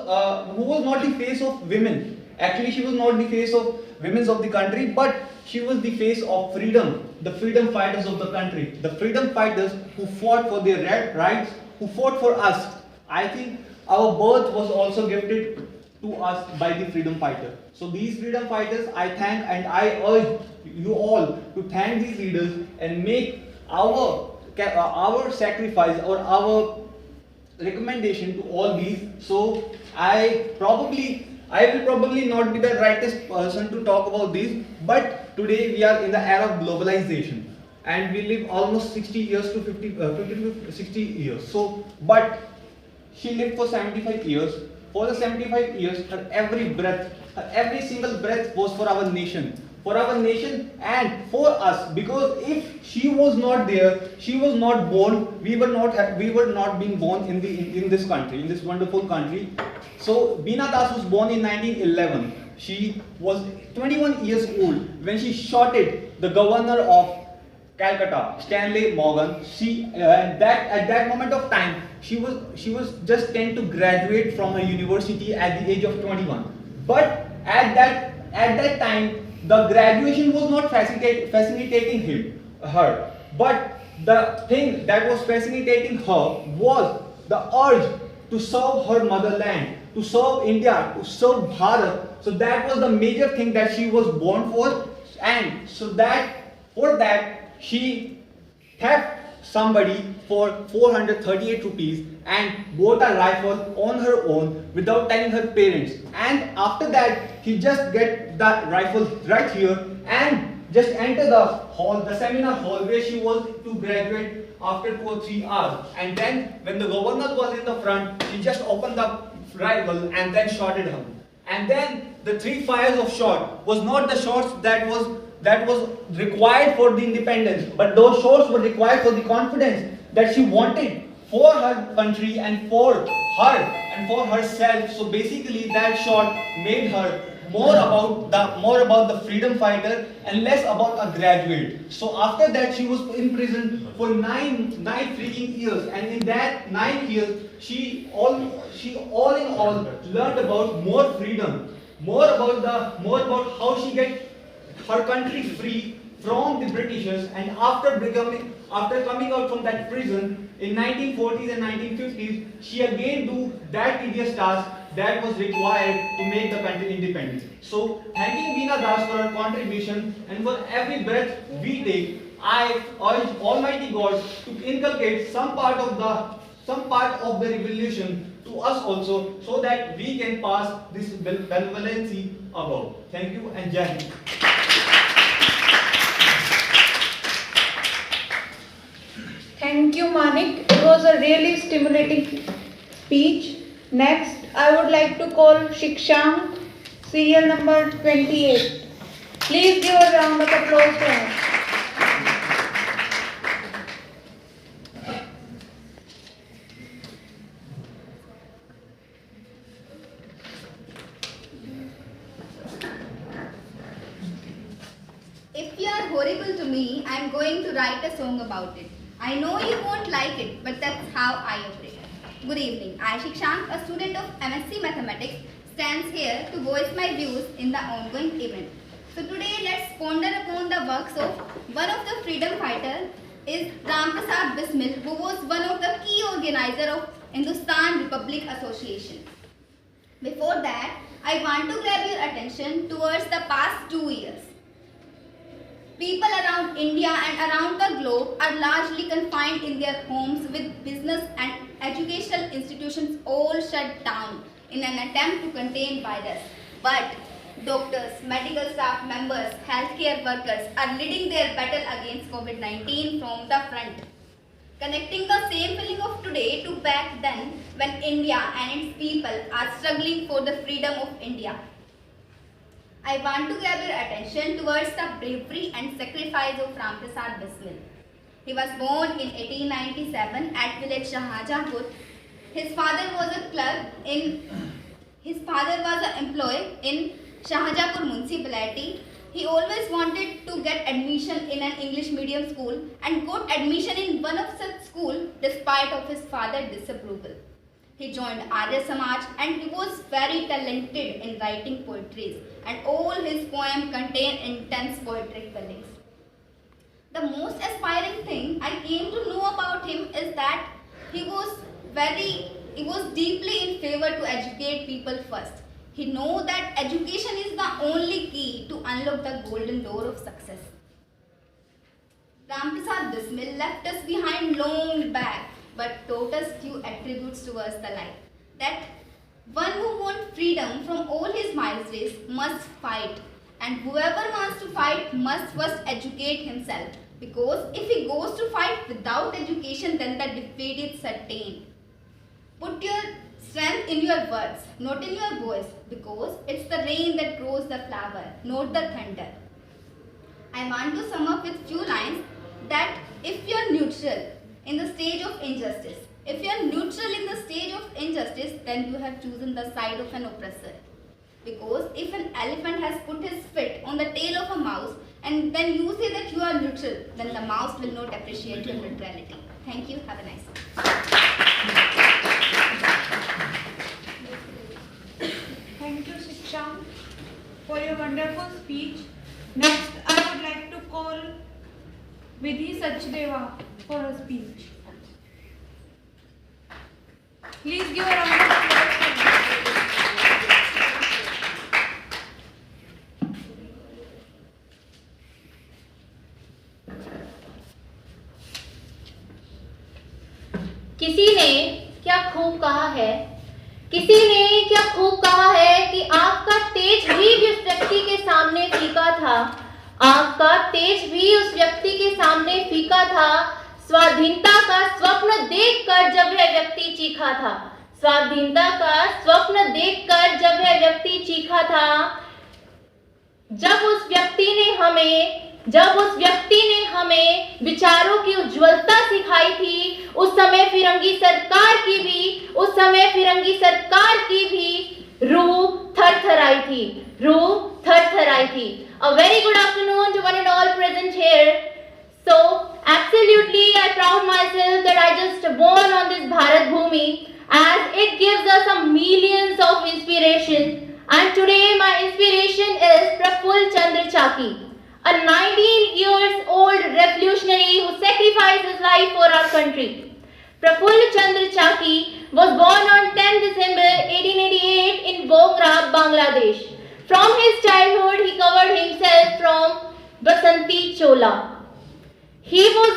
S16: not the face of women. Actually, she was not the face of women of the country, but she was the face of freedom, the freedom fighters of the country, the freedom fighters who fought for their rights, who fought for us. I think our birth was also gifted to us by the freedom fighter. So these freedom fighters, I thank, and I urge you all to thank these leaders and make our sacrifice or our recommendation to all these. So I will probably not be the rightest person to talk about this, but today we are in the era of globalization and we live almost 60 years to 50 to 60 years. So, but she lived for 75 years. For the 75 years, her every single breath was for our nation and for us, because if she was not there, she was not born, we were not being born in this country, in this wonderful country. So Beena Das was born in 1911. She was 21 years old when she shot the governor of Calcutta, Stanley Morgan. At that moment of time, she was just 10 to graduate from her university at the age of 21. But at that time, the graduation was not fascinating her. But the thing that was fascinating her was the urge to serve her motherland, to serve India, to serve Bharat. So that was the major thing that she was born for, and so that for that she theft somebody for 438 rupees and bought a rifle on her own without telling her parents. And after that, he just get the rifle right here and just enter the hall, the seminar hall where she was to graduate after 2 or 3 hours. And then when the governor was in the front, she just opened the rifle and then shot at him. And then the 3 fires of shot was not the shots that was required for the independence, but those shots were required for the confidence that she wanted for her country and for her and for herself. So basically that shot made her more about the freedom fighter and less about a graduate. So after that she was in prison for nine freaking years, and in that 9 years she all in all learned about more freedom, more about how she get her country free from the Britishers. And after coming out from that prison in 1940s and 1950s, she again do that tedious task that was required to make the country independent. So thanking Beena Das for her contribution and for every breath we take, I urge Almighty God to inculcate some part of the revolution to us also, so that we can pass this benevolency above. Thank you and Jai Hind.
S2: Thank you, Manik. It was a really stimulating speech. Next, I would like to call Shikshang, serial number 28. Please give a round of applause to her.
S19: If you are horrible to me, I am going to write a song about it. I know you won't like it, but that's how I operate. Good evening. I, Shikshang, a student of MSc Mathematics, stands here to voice my views in the ongoing event. So today, let's ponder upon the works of one of the freedom fighters, is Ram Prasad Bismil, who was one of the key organizers of Hindustan Republic Association. Before that, I want to grab your attention towards the past 2 years. People around India and around the globe are largely confined in their homes with business and educational institutions all shut down in an attempt to contain virus. But doctors, medical staff members, healthcare workers are leading their battle against COVID-19 from the front. Connecting the same feeling of today to back then when India and its people are struggling for the freedom of India. I want to grab your attention towards the bravery and sacrifice of Ram Prasad Bismil. He was born in 1897 at village Shahjahanpur. His father was an employee in Shahjahanpur municipality. He always wanted to get admission in an English medium school and got admission in one of such schools despite of his father's disapproval. He joined Arya Samaj and he was very talented in writing poetry, and all his poems contain intense poetic feelings. The most aspiring thing I came to know about him is that he was deeply in favor to educate people first. He knew that education is the only key to unlock the golden door of success. Ram Prasad Bismil left us behind long back, but taught us few attributes towards the life. That one who wants freedom from all his miseries must fight, and whoever wants to fight must first educate himself, because if he goes to fight without education, then the defeat is certain. Put your strength in your words, not in your voice, because it's the rain that grows the flower, not the thunder. I want to sum up with few lines that if you are neutral in the stage of injustice, if you are neutral in the stage of injustice, then you have chosen the side of an oppressor. Because if an elephant has put his foot on the tail of a mouse and then you say that you are neutral, then the mouse will not appreciate your neutrality. Thank you. Have a nice day.
S2: Thank you, Shiksham, for your wonderful speech. Next, I would like to call Vidhi Sachdeva for a speech. Please give a round of applause.
S6: किसी ने क्या खूब कहा है, किसी ने क्या खूब कहा है कि आँख का तेज भी उस व्यक्ति के सामने फीका था, आँख का तेज भी उस व्यक्ति के सामने फीका था, स्वाधीनता का स्वप्न देखकर जब वह व्यक्ति चीखा था, स्वाधीनता का स्वप्न देखकर जब वह व्यक्ति चीखा था, जब उस व्यक्ति ने हमें विचारों की उज्ज्वलता सिखाई थी, उस समय फिरंगी सरकार की भी रूह थरथराई थी। A very good afternoon to one and all present here. So absolutely I proud myself that I just born on this Bharat Bhumi, as it gives us a millions of inspiration. And today my inspiration is Prafull Chandra Chaki, a 19 years old revolutionary who sacrificed his life for our country. Prafull Chandra Chaki was born on 10 December 1888 in Bogra, Bangladesh. From his childhood, he covered himself from Basanti Chola. He was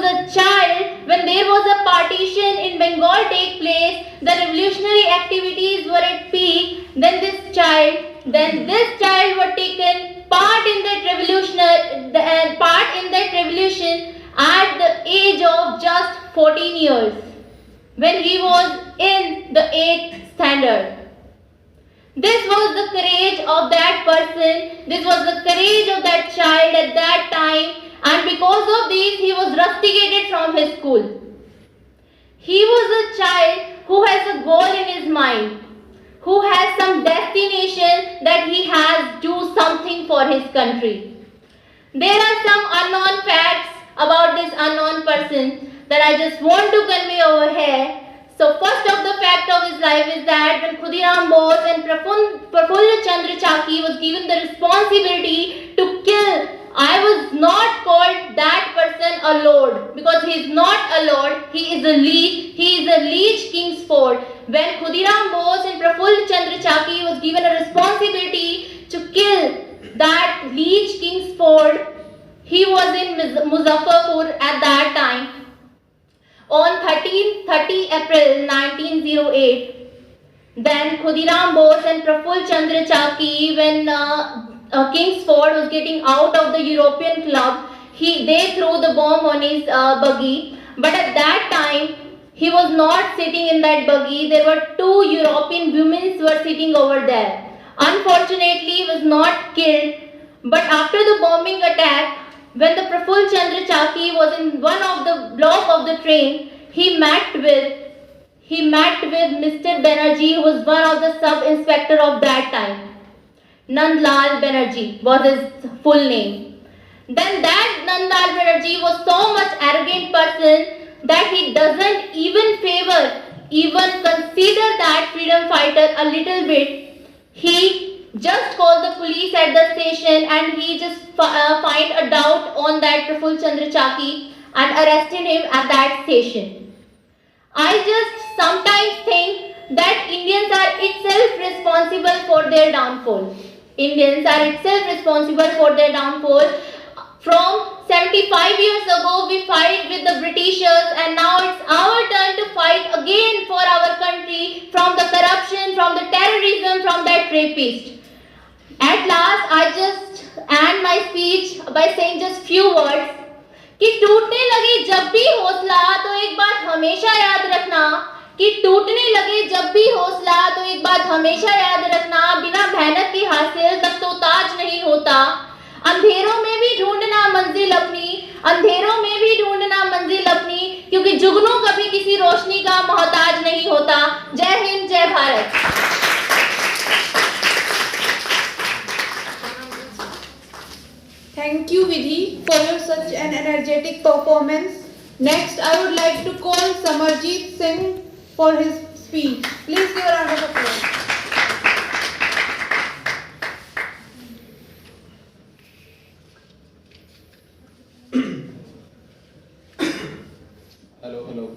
S6: a child when there was a partition in Bengal take place, the revolutionary activities were at peak, then this child was taken part in that revolution at the age of just 14 years, when he was in the 8th standard. This was the courage of that person, this was the courage of that child at that time, and because of this he was rusticated from his school. He was a child who has a goal in his mind, who has some destination that he has do something for his country. There are some unknown facts about this unknown person that I just want to convey over here. So first of the fact of his life is that when Khudiram Bose and Prafull Chandra Chaki was given the responsibility to kill, I was not called that person a lord, because he is not a lord, he is a liege Kingsford. When Khudiram Bose and Prafull Chandra Chaki was given a responsibility to kill that reached Kingsford. He was in Muzaffarpur at that time. On 30 April 1908, then Khudiram Bose and Praful Chandra Chaki, when Kingsford was getting out of the European club, they threw the bomb on his buggy. But at that time, he was not sitting in that buggy. There were 2 European women who were sitting over there. Unfortunately, he was not killed. But after the bombing attack, when the Praful Chandra Chaki was in one of the block of the train, he met with Mr. Banerjee, who was one of the sub-inspector of that time. Nandlal Banerjee was his full name. Then that Nandlal Banerjee was so much arrogant person that he doesn't even consider that freedom fighter a little bit. He just called the police at the station and he just find a doubt on that Praful Chandra Chaki and arrested him at that station. I just sometimes think that Indians are itself responsible for their downfall. Indians are itself responsible for their downfall. From 75 years ago, we fight with the Britishers, and now it's our turn to fight again for our country from the corruption, from the terrorism, from that rapist. At last, I just end my speech by saying just few words. कि टूटने लगे जब भी हौसला तो एक बात हमेशा याद रखना, कि टूटने लगे जब भी हौसला तो एक बात हमेशा याद रखना, बिना मेहनत की हासिल तक तो ताज नहीं होता। अंधेरों में भी ढूंढना मंजिल अपनी, अंधेरों में भी ढूंढना मंजिल अपनी, क्योंकि जुगनू कभी किसी रोशनी का मोहताज नहीं होता। जय हिंद, जय Bharat.
S2: Thank you, Vidhi, for your such an energetic performance. Next, I would like to call Samarjeet Singh for his speech. Please give a round of applause.
S20: Hello.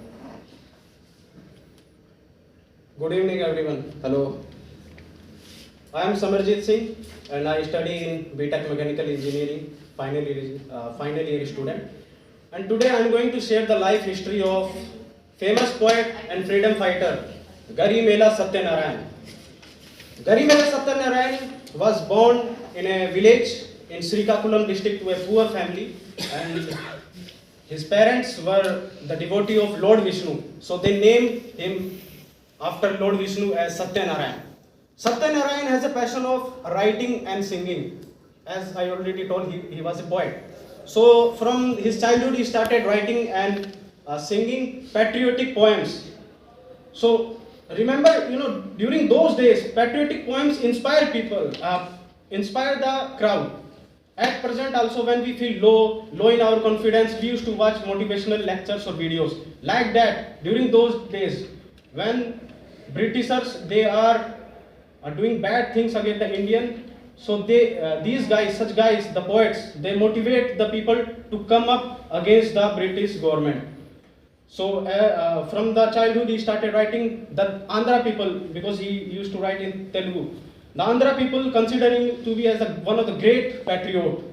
S20: Good evening, everyone. Hello. I am Samarjeet Singh and I study in BTech Mechanical Engineering, final year student. And today I am going to share the life history of famous poet and freedom fighter Garimela Satyanarayan. Garimela Satyanarayan was born in a village in Srikakulam district to a poor family, and his parents were the devotee of Lord Vishnu, so they named him after Lord Vishnu as Satyanarayan. Satyanarayan has a passion of writing and singing. As I already told, he was a poet. So from his childhood he started writing and singing patriotic poems. So remember, during those days, patriotic poems inspire people, inspire the crowd. At present also, when we feel low in our confidence, we used to watch motivational lectures or videos. Like that, during those days, when Britishers, they are doing bad things against the Indian, so these guys, such guys, the poets, they motivate the people to come up against the British government. So from the childhood he started writing. The Andhra people, because he used to write in Telugu, the Andhra people consider him to be as one of the great patriot.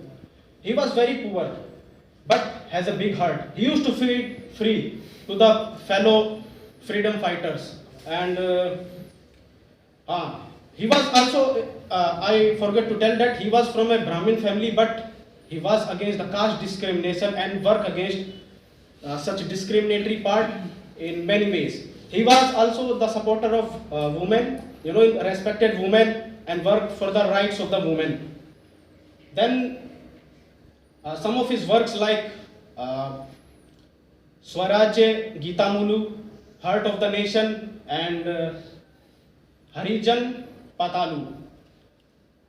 S20: He was very poor, but has a big heart. He used to feel free to the fellow freedom fighters. And he was also, I forgot to tell that he was from a Brahmin family, but he was against the caste discrimination and worked against such discriminatory part in many ways. He was also the supporter of women, respected women, and worked for the rights of the women. Then some of his works like Swarajya, Gitamulu, Heart of the Nation, and Harijan Patalu.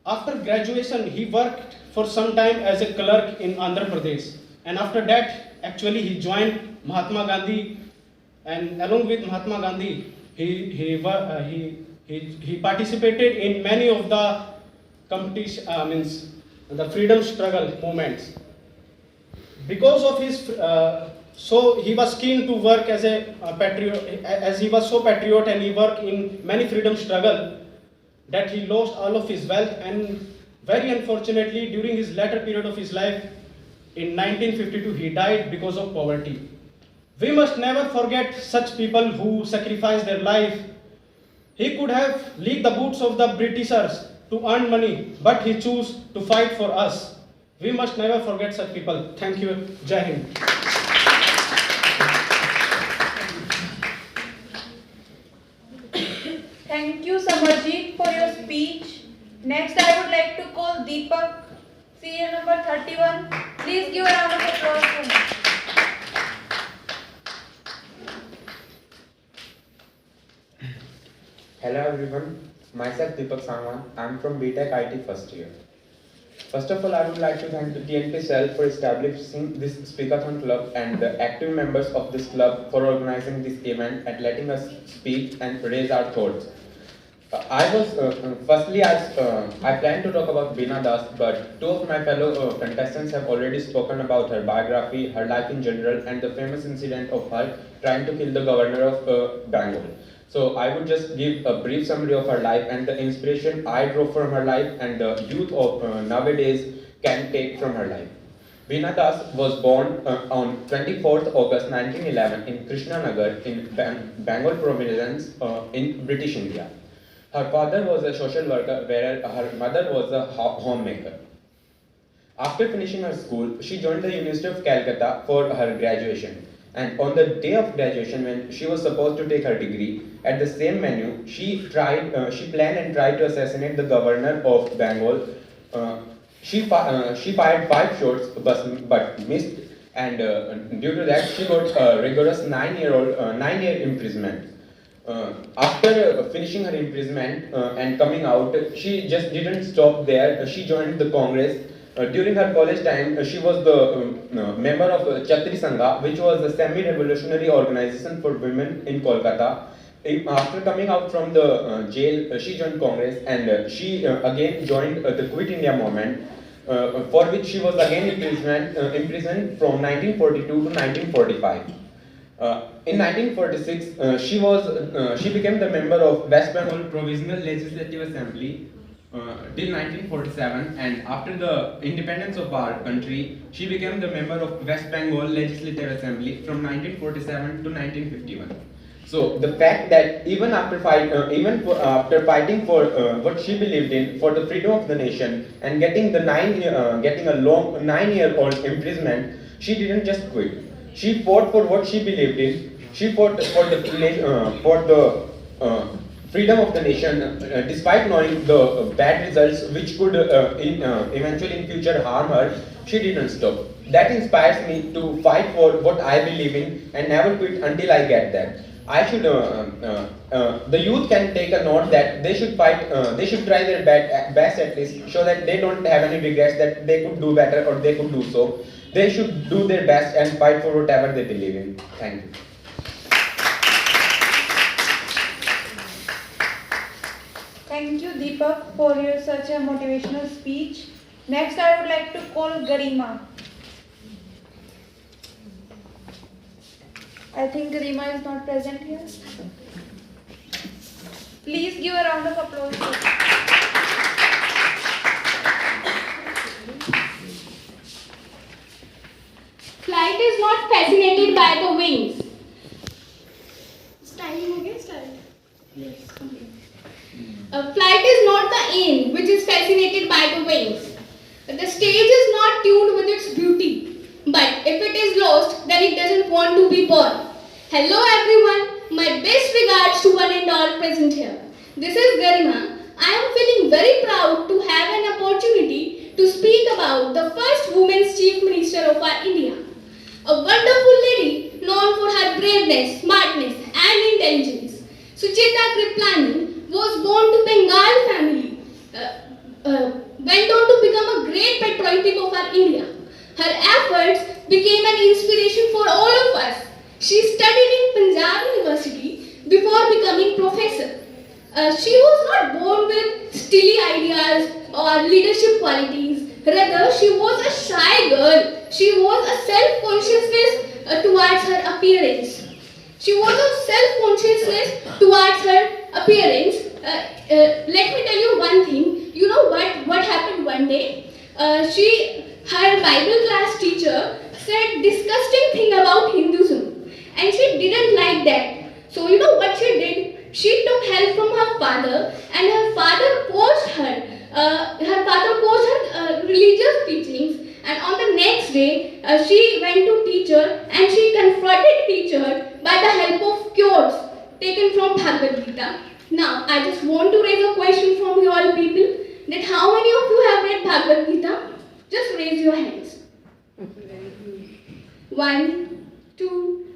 S20: After graduation, he worked for some time as a clerk in Andhra Pradesh, and after that, actually, he joined Mahatma Gandhi, and along with Mahatma Gandhi, he participated in many of the the freedom struggle movements. Because of his, so he was keen to work as a patriot, as he was so patriot, and he worked in many freedom struggle, that he lost all of his wealth, and Very unfortunately, during his latter period of his life, in 1952, he died because of poverty. We must never forget such people who sacrifice their life. He could have licked the boots of the Britishers to earn money, but he chose to fight for us. We must never forget such people. Thank you. Jai Hind.
S2: Thank you, Samarjit, for your speech. Next, I would like to call Deepak, serial number 31. Please give a round of applause for him.
S21: Hello everyone, myself Deepak Sangwan. I am from BTech IT first year. First of all, I would like to thank the TNP Cell for establishing this Speakathon Club and the active members of this club for organizing this event and letting us speak and raise our thoughts. I plan to talk about Beena Das, but two of my fellow contestants have already spoken about her biography, her life in general, and the famous incident of her trying to kill the governor of Bengal. So I would just give a brief summary of her life and the inspiration I draw from her life and the youth of nowadays can take from her life. Beena Das was born on 24th August 1911 in Krishnanagar in Bengal province in British India. Her father was a social worker, whereas her mother was a homemaker. After finishing her school, she joined the University of Calcutta for her graduation. And on the day of graduation, when she was supposed to take her degree, at the same venue, she planned and tried to assassinate the governor of Bengal. She fired 5 shots, but missed, and due to that, she got a rigorous 9-year imprisonment. After finishing her imprisonment and coming out, she just didn't stop there. She joined the Congress. During her college time, she was the member of Chatri Sangha, which was a semi-revolutionary organization for women in Kolkata. After coming out from the jail, she joined Congress and she again joined the Quit India movement, for which she was again imprisoned from 1942 to 1945. In 1946, she became the member of West Bengal Provisional Legislative Assembly till 1947, and after the independence of our country, she became the member of West Bengal Legislative Assembly from 1947 to 1951. So the fact that even after fighting for what she believed in, for the freedom of the nation, and getting a long 9-year-old imprisonment, she didn't just quit. She fought for what she believed in. She fought for the freedom of the nation, despite knowing the bad results which could eventually in future harm her. She didn't stop. That inspires me to fight for what I believe in and never quit until I get that. The youth can take a note that they should fight, they should try their best at least, so that they don't have any regrets that they could do better or they could do so. They should do their best and fight for whatever they believe in. Thank you.
S2: Thank you, Deepak, for your such a motivational speech. Next, I would like to call Garima. I think Garima is not present here. Please give a round of applause.
S6: Flight is not fascinated by the wings. Flight is not the aim which is fascinated by the wings. The stage is not tuned with its beauty, but if it is lost, then it doesn't want to be born. Hello everyone, my best regards to one and all present here. This is Garima. I am feeling very proud to have an opportunity to speak about the first women's Chief Minister of our India. A wonderful lady known for her braveness, smartness and intelligence. Sucheta Kriplani was born to Bengal family, went on to become a great patriotic of our India. Her efforts became an inspiration for all of us. She studied in Punjab University before becoming professor. She was not born with steely ideas or leadership qualities. Rather, she was a shy girl. She was a self-consciousness towards her appearance. She was a self-consciousness towards her appearance. Let me tell you one thing. You know what happened one what she did, she took help from her father, and her father coached her. Religious teachings, and on the next day, she went to teacher and she confronted teacher by the help of quotes taken from Bhagavad Gita. Now, I just want to raise a question from you all people, that how many of you have read Bhagavad Gita? Just raise your hands. 1, 2,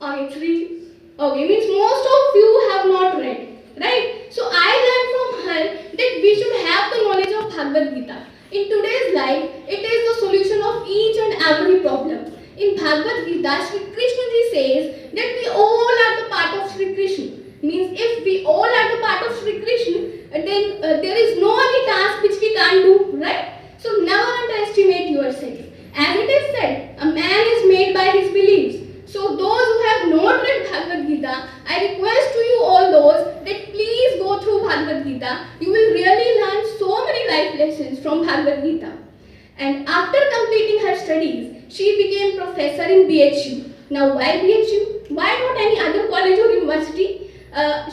S6: okay, 3. Okay, means most of you have not read, right? So I learned from her that we should have the knowledge of Bhagavad Gita. In today's life, it is the solution of each and every problem. In Bhagavad Gita, Sri Krishna ji says that we all are the part of Sri Krishna. Means if we all are the part of Sri Krishna, then there is no any task which we can't do, right? So never underestimate yourself. As it is said, a man is made by his beliefs. So those who have not read Bhagavad Gita, I request to you all those that please go through Bhagavad Gita. You will really learn so many life lessons from Bhagavad Gita. And after completing her studies, she became professor in BHU. Now why BHU? Why not any other college or university?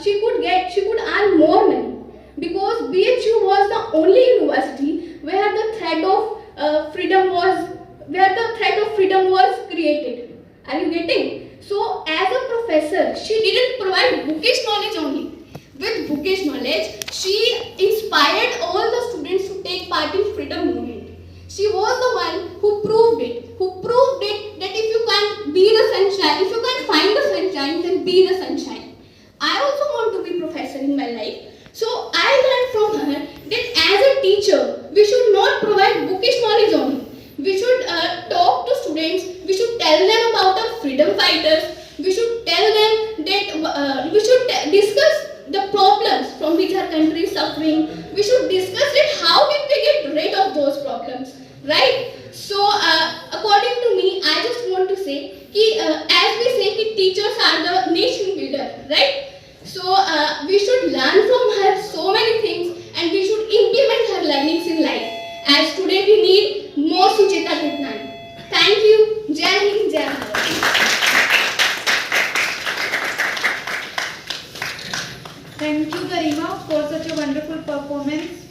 S6: She could earn more money, because BHU was the only university where the thread of freedom was created. Are you getting? So as a professor, she didn't provide bookish knowledge only. With bookish knowledge, she inspired all the students to take part in freedom movement. She was the one who proved it that if you can't be the sunshine, if you can't find the sunshine, then be the sunshine. I also want to be professor in my life. So I learned from her that as a teacher, we should not provide bookish knowledge only. We should talk to students, we should tell them about the freedom fighters, we should tell them that we should discuss the problems from which our country is suffering. We should discuss it, how can we get rid of those problems, right? So according to me, I just want to say, as we say, teachers are the nation builder, right? So we should learn from her so many things, and we should implement her learnings in life. As today we need more Sucheta Kitnani. Thank you. Jai Hind, Jai Bharat.
S2: Thank you, Garima, for such a wonderful performance.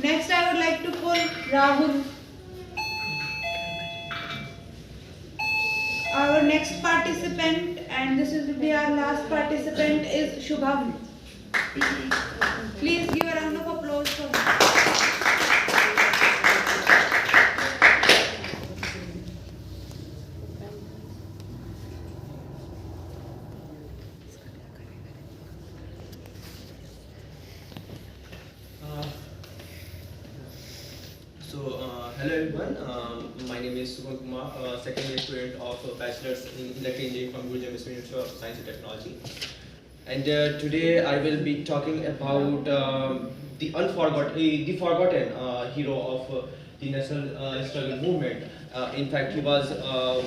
S2: Next, I would like to call Rahul. Our next participant, and this will be our last participant, is Shubham. Please give a round of applause for him.
S1: Hello everyone, my name is Subhan Kumar, second year student of Bachelor's in Electrical Engineering from Guru James Institute of Science and Technology. And today I will be talking about the forgotten hero of the national struggle movement. In fact, he was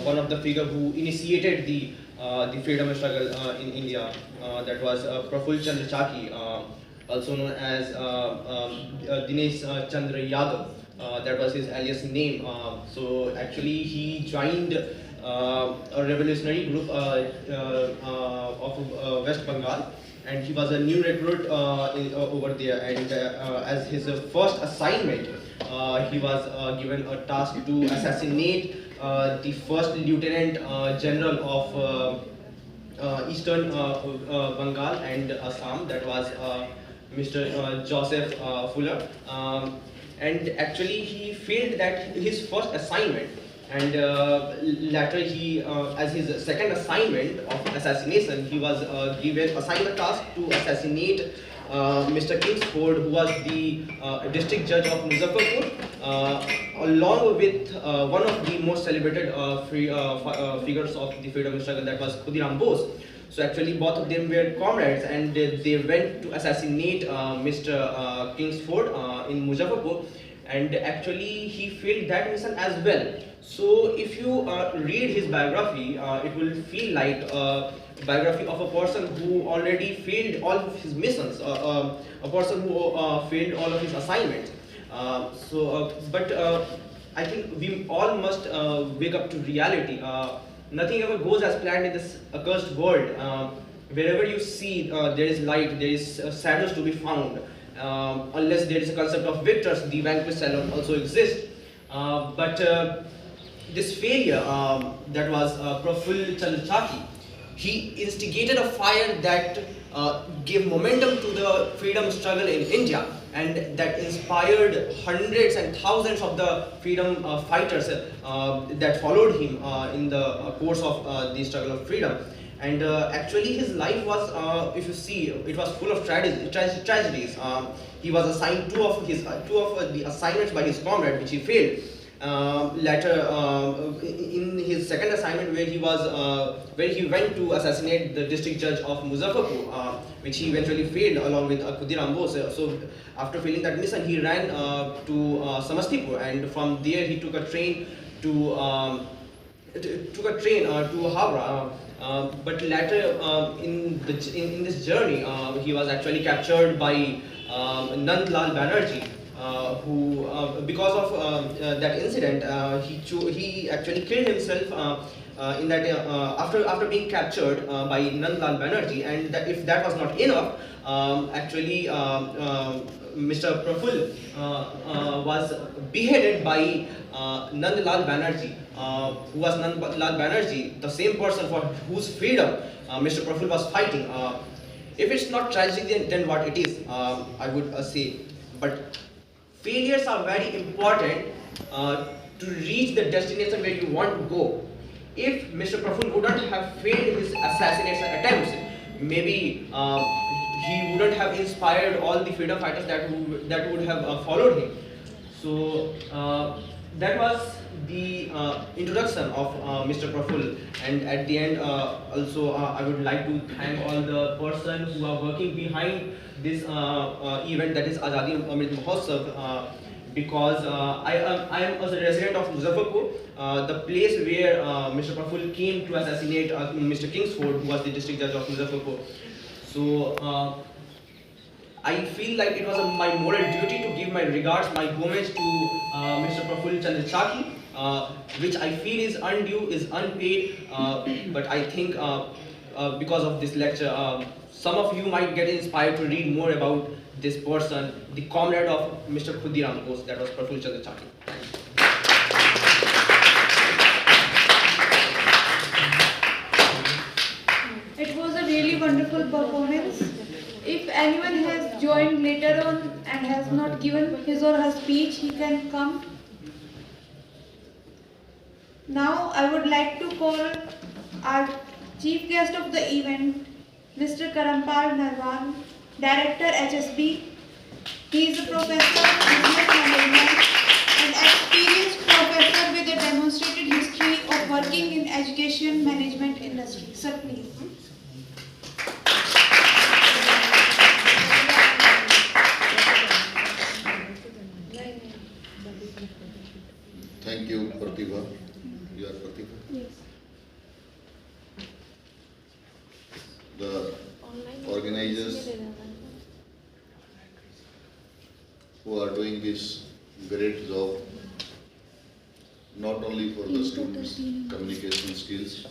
S1: one of the figures who initiated the freedom struggle in India. That was Praful Chandra Chaki, also known as Dinesh Chandra Yadav. That was his alias name. So actually he joined a revolutionary group of West Bengal, and he was a new recruit over there. And as his first assignment, he was given a task to assassinate the first lieutenant general of Eastern Bengal and Assam. That was Mr. Joseph Fuller. And actually he failed that his first assignment, and later he, as his second assignment of assassination, he was assigned a task to assassinate Mr. Kingsford, who was the district judge of Muzaffarpur, along with one of the most celebrated figures of the freedom struggle, that was Khudiram Bose. So actually both of them were comrades, and they went to assassinate Mr. Kingsford in Muzaffarpur, and actually he failed that mission as well. So if you read his biography, it will feel like a biography of a person who already failed all of his missions, a person who failed all of his assignments. But I think we all must wake up to reality. Nothing ever goes as planned in this accursed world. wherever you see there is light, there is sadness to be found. Unless there is a concept of victors, the vanquished shall also exist. But this failure, that was Praful Chandra Chaki, he instigated a fire that gave momentum to the freedom struggle in India, and that inspired hundreds and thousands of the freedom fighters that followed him in the course of the struggle of freedom. And actually his life was, if you see, it was full of tragedies. He was assigned two of the assignments by his comrade, which he failed. Later, in his second assignment, where he went to assassinate the district judge of Muzaffarpur, which he eventually failed along with Khudiram Bose. So after failing that mission, he ran to Samastipur, and from there he took a train to Howrah. But later in this journey, he was actually captured by Nand Lal Banerjee, who because of that incident, he actually killed himself in that after being captured by Nand Lal Banerjee. And if that was not enough, actually Mr. Praful was beheaded by Nand Lal Banerjee, who was Nand Lal Banerjee, the same person for whose freedom Mr. Praful was fighting. If it's not tragic, then what it is, I would say. But failures are very important to reach the destination where you want to go. If Mr. Praful wouldn't have failed his assassination attempts, maybe he wouldn't have inspired all the freedom fighters that would have followed him. So that was the introduction of Mr. Praful. And at the end, also I would like to thank all the persons who are working behind this event, that is Azadi Amrit Mahotsav, because I am a resident of Muzaffarpur, the place where Mr. Praful came to assassinate Mr. Kingsford, who was the district judge of Muzaffarpur. So I feel like it was my moral duty to give my regards, my homage to Mr. Praful Chandra Chaki, which I feel is undue, is unpaid, but I think because of this lecture, some of you might get inspired to read more about this person, the comrade of Mr. Khudiram Bose, that was Praful Chandra Chaki.
S2: It was a really wonderful performance. If anyone has joined later on and has not given his or her speech, he can come. Now I would like to call our chief guest of the event, Mr. Karampal Narwal, Director HSB. He is a professor of business management and experienced professor with a demonstrated history of working in education management industry. Sir, please.
S4: Thank you, Pratibha. You are Pratibha?
S2: Yes.
S4: The organizers who are doing this great job, not only for the students' communication skills,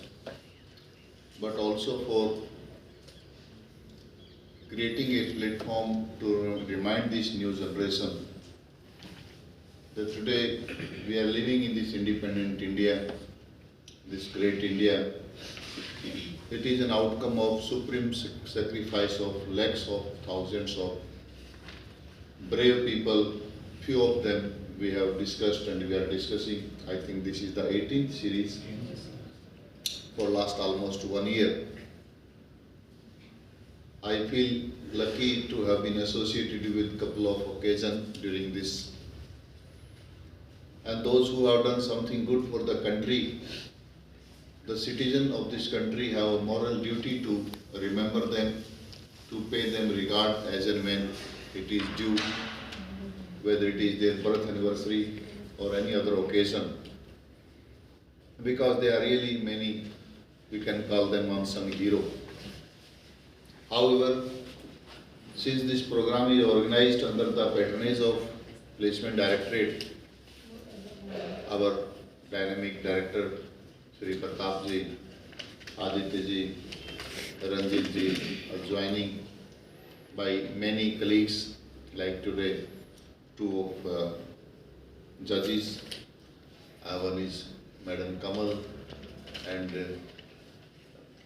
S4: but also for creating a platform to remind this new generation that today we are living in this independent India, this great India. It is an outcome of supreme sacrifice of lakhs of thousands of brave people. Few of them we have discussed and we are discussing. I think this is the 18th series for last almost 1 year. I feel lucky to have been associated with a couple of occasions during this. And those who have done something good for the country, the citizens of this country have a moral duty to remember them, to pay them regard as and when it is due, whether it is their birth anniversary or any other occasion. Because they are really many, we can call them unsung hero. However, since this program is organized under the patronage of Placement Directorate, our dynamic director, Shri Pratap ji, Aditya ji, Ranjit ji are joining by many colleagues like today, two of judges. One is Madam Kamal and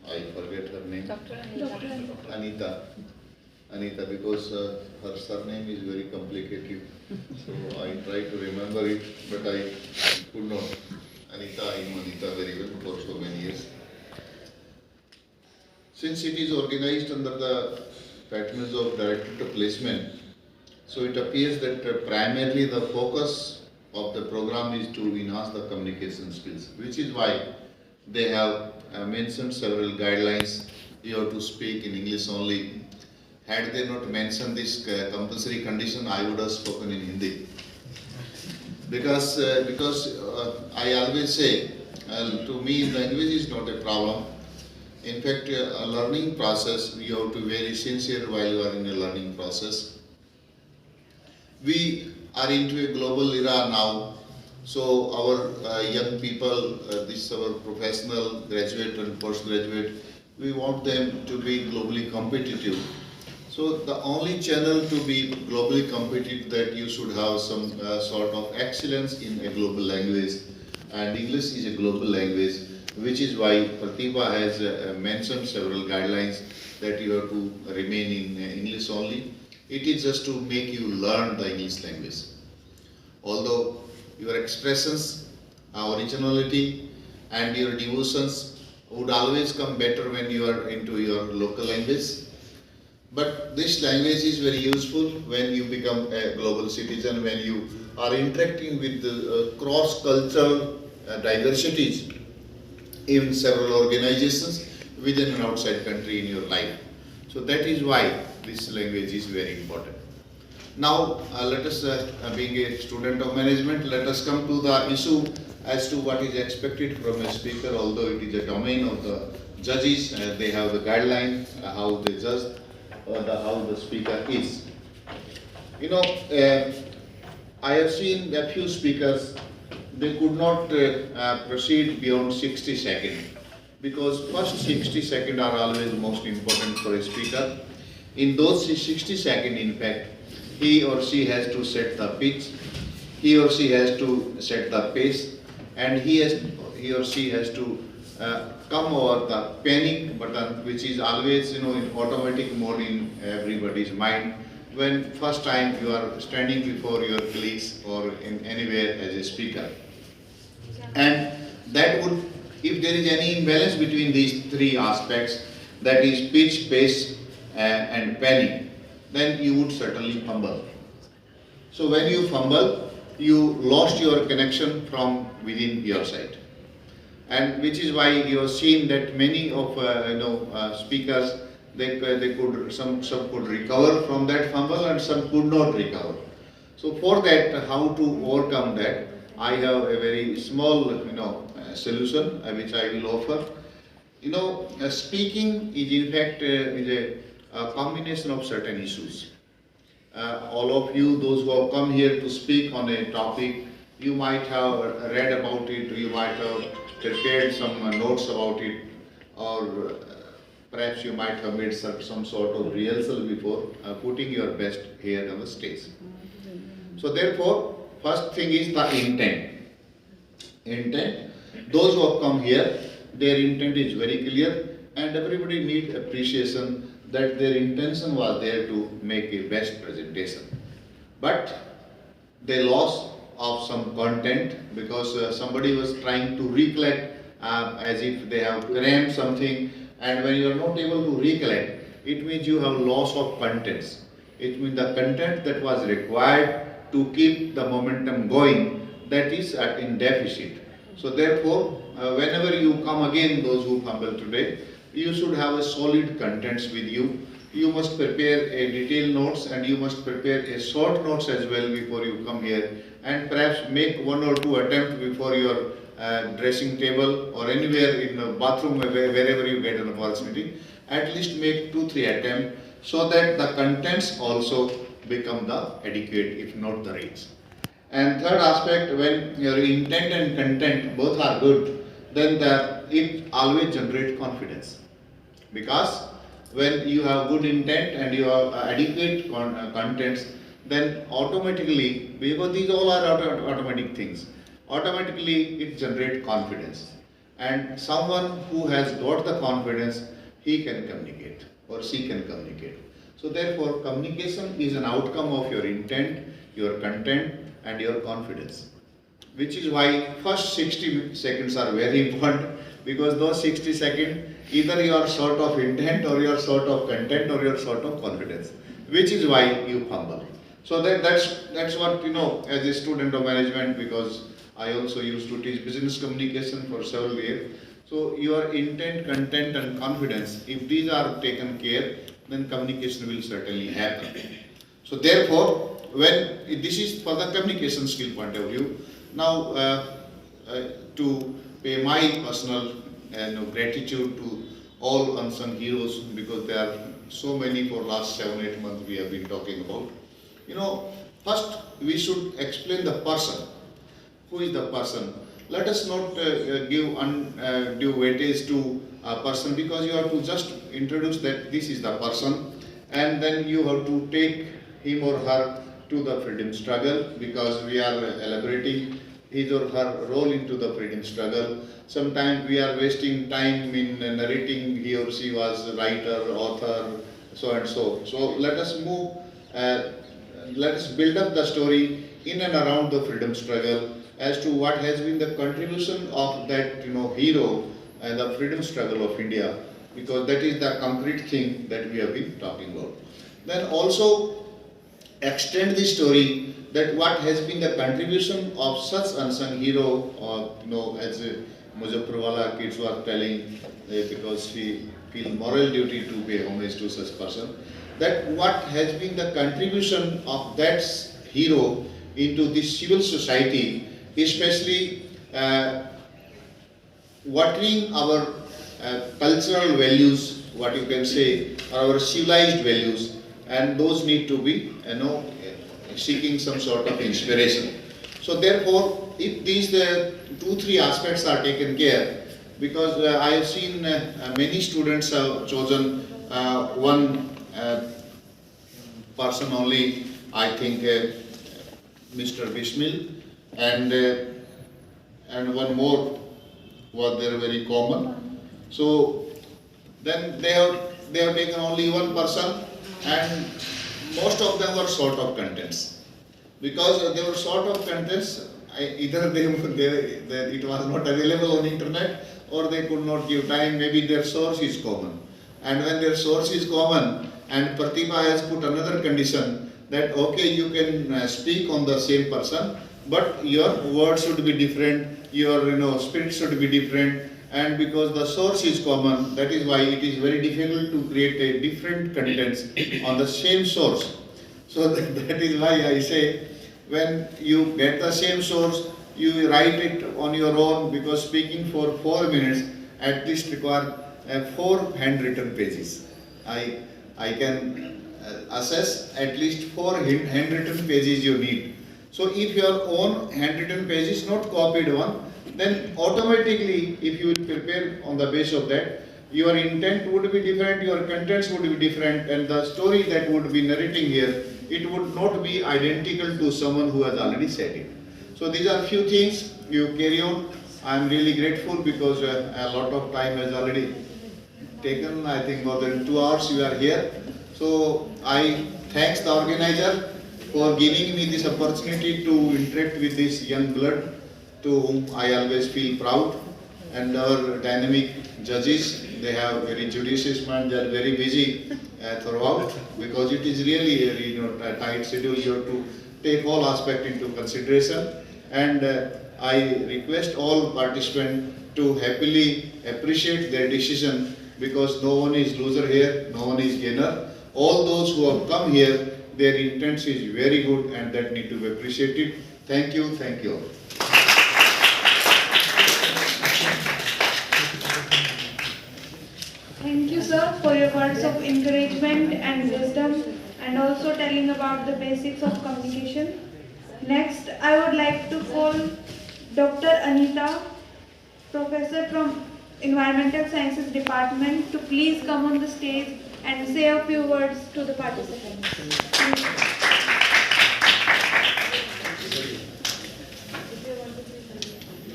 S4: I forget her name.
S17: Dr.
S4: Anita. Anita, because her surname is very complicated. So I tried to remember it, but I could not. Anita, I know Anita very well for so many years. Since it is organized under the patronage of Directorate of Placement, so it appears that primarily the focus of the program is to enhance the communication skills, which is why they have mentioned several guidelines. You have to speak in English only. Had they not mentioned this compulsory condition, I would have spoken in Hindi. Because I always say, to me language is not a problem. In fact, a learning process, you have to be very sincere while you are in a learning process. We are into a global era now, so our young people, this our professional, graduate and postgraduate, we want them to be globally competitive. So the only channel to be globally competitive that you should have some sort of excellence in a global language, and English is a global language, which is why Pratibha has mentioned several guidelines that you have to remain in English only. It is just to make you learn the English language. Although your expressions, originality and your devotions would always come better when you are into your local language. But this language is very useful when you become a global citizen, when you are interacting with the cross-cultural diversities in several organizations within and outside country in your life. So that is why this language is very important. Now let us, being a student of management, let us come to the issue as to what is expected from a speaker. Although it is a domain of the judges, they have the guideline how they judge how the speaker is. You know, I have seen a few speakers, they could not proceed beyond 60 seconds, because first 60 seconds are always most important for a speaker. In those 60 seconds, in fact, he or she has to set the pitch, he or she has to set the pace, and he or she has to come over the panic button, which is always, you know, in automatic mode in everybody's mind when first time you are standing before your colleagues or in anywhere as a speaker. And that would, if there is any imbalance between these three aspects, that is pitch, pace and panic, then you would certainly fumble. So when you fumble, you lost your connection from within your side. And which is why you have seen that many of speakers, they could some could recover from that fumble and some could not recover. So for that, how to overcome that, I have a very small solution which I will offer. Speaking is in fact is a combination of certain issues. All of you, those who have come here to speak on a topic, you might have read about it, you might have prepared some notes about it, or perhaps you might have made some sort of rehearsal before putting your best here on the stage. So therefore, first thing is the intent. Intent. Those who have come here, their intent is very clear, and everybody needs appreciation that their intention was there to make a best presentation. But they lost of some content because somebody was trying to recollect as if they have crammed something, and when you are not able to recollect, it means you have loss of contents. It means the content that was required to keep the momentum going, that is in deficit. So therefore, whenever you come again, those who fumble today, you should have a solid contents with you. You must prepare a detailed notes and you must prepare a short notes as well before you come here, and perhaps make one or two attempts before your dressing table or anywhere in the bathroom, wherever you get an opportunity. At least make 2-3 attempts so that the contents also become the adequate, if not the rich. And third aspect, when your intent and content both are good, then it always generates confidence. Because when you have good intent and you have adequate contents, then automatically, because these all are automatic things, automatically it generates confidence. And someone who has got the confidence, he can communicate or she can communicate. So therefore, communication is an outcome of your intent, your content and your confidence. Which is why first 60 seconds are very important, because those 60 seconds, either you are short of intent or you are short of content or you are short of confidence, which is why you fumble. So that's what, as a student of management, because I also used to teach business communication for several years. So your intent, content and confidence, if these are taken care, then communication will certainly happen. So therefore, when this is for the communication skill point of view, now to pay my personal gratitude to all unsung heroes, because there are so many for last 7-8 months we have been talking about. First we should explain the person. Who is the person? Let us not give undue weightage to a person, because you have to just introduce that this is the person, and then you have to take him or her to the freedom struggle, because we are elaborating his or her role into the freedom struggle. Sometimes we are wasting time in narrating he or she was writer, author, so and so. So let us move, let us build up the story in and around the freedom struggle as to what has been the contribution of that hero and the freedom struggle of India, because that is the concrete thing that we have been talking about. Then also extend the story that what has been the contribution of such unsung hero, as Muzaffarwala kids were telling, because we feel moral duty to pay homage to such person, that what has been the contribution of that hero into the civil society, especially watering our cultural values, what you can say, our civilized values, and those need to be, seeking some sort of inspiration. So therefore, if these 2-3 aspects are taken care, because I have seen many students have chosen one person only, I think Mr. Bismil, and one more was there very common. So then they have taken only one person, and most of them were short of contents. Because they were short of contents, either it was not available on internet, or they could not give time, maybe their source is common. And when their source is common, and Pratibha has put another condition that okay, you can speak on the same person, but your words should be different, your spirit should be different, and because the source is common, that is why it is very difficult to create a different contents on the same source. So that is why I say, when you get the same source, you write it on your own, because speaking for 4 minutes at least require 4 handwritten pages. I can assess at least 4 handwritten pages you need. So if your own handwritten page is not copied one, then automatically if you will prepare on the basis of that, your intent would be different, your contents would be different, and the story that would be narrating here, it would not be identical to someone who has already said it. So these are few things you carry on. I am really grateful because a lot of time has already taken. I think more than 2 hours you are here. So I thank the organizer for giving me this opportunity to interact with this young blood, to whom I always feel proud, and our dynamic judges. They have very judicious mind. They are very busy throughout, because it is really a tight schedule. You have to take all aspects into consideration, and I request all participants to happily appreciate their decision, because no one is loser here, no one is gainer. All those who have come here, their intent is very good, and that need to be appreciated. Thank you all.
S2: Thank you, sir, for your words of encouragement and wisdom, and also telling about the basics of communication. Next, I would like to call Dr. Anita, professor from Environmental Sciences Department to please come on the stage and say a few words to the participants.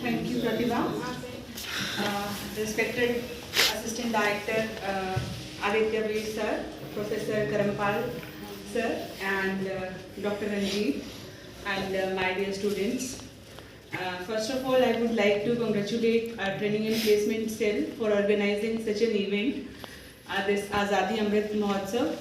S5: Thank you, Pratibha. Respected Assistant Director Aditya Veer sir, Professor Karampal sir, and Dr. Ranjeev, and my dear students. First of all, I would like to congratulate our Training and Placement Cell for organizing such an event, this Azadi Amrit Mahotsav.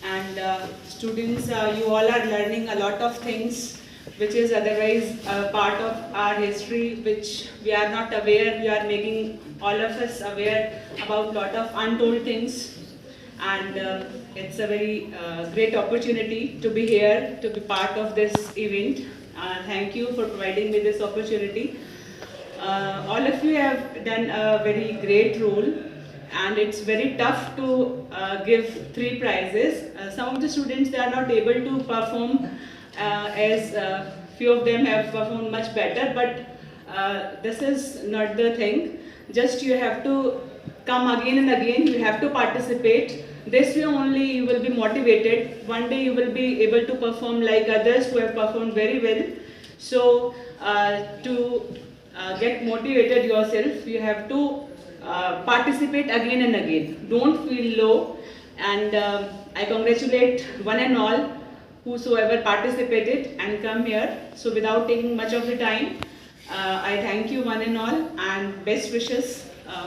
S5: And students, you all are learning a lot of things which is otherwise part of our history, which we are not aware. We are making all of us aware about lot of untold things. And it's a very great opportunity to be here, to be part of this event. Thank you for providing me this opportunity. All of you have done a very great role, and it's very tough to give 3 prizes. Some of the students, they are not able to perform as few of them have performed much better, but this is not the thing. Just you have to come again and again, you have to participate. This way only you will be motivated. One day you will be able to perform like others who have performed very well. So to get motivated yourself, you have to participate again and again. Don't feel low. And I congratulate one and all whosoever participated and come here. So without taking much of the time, I thank you one and all, and best wishes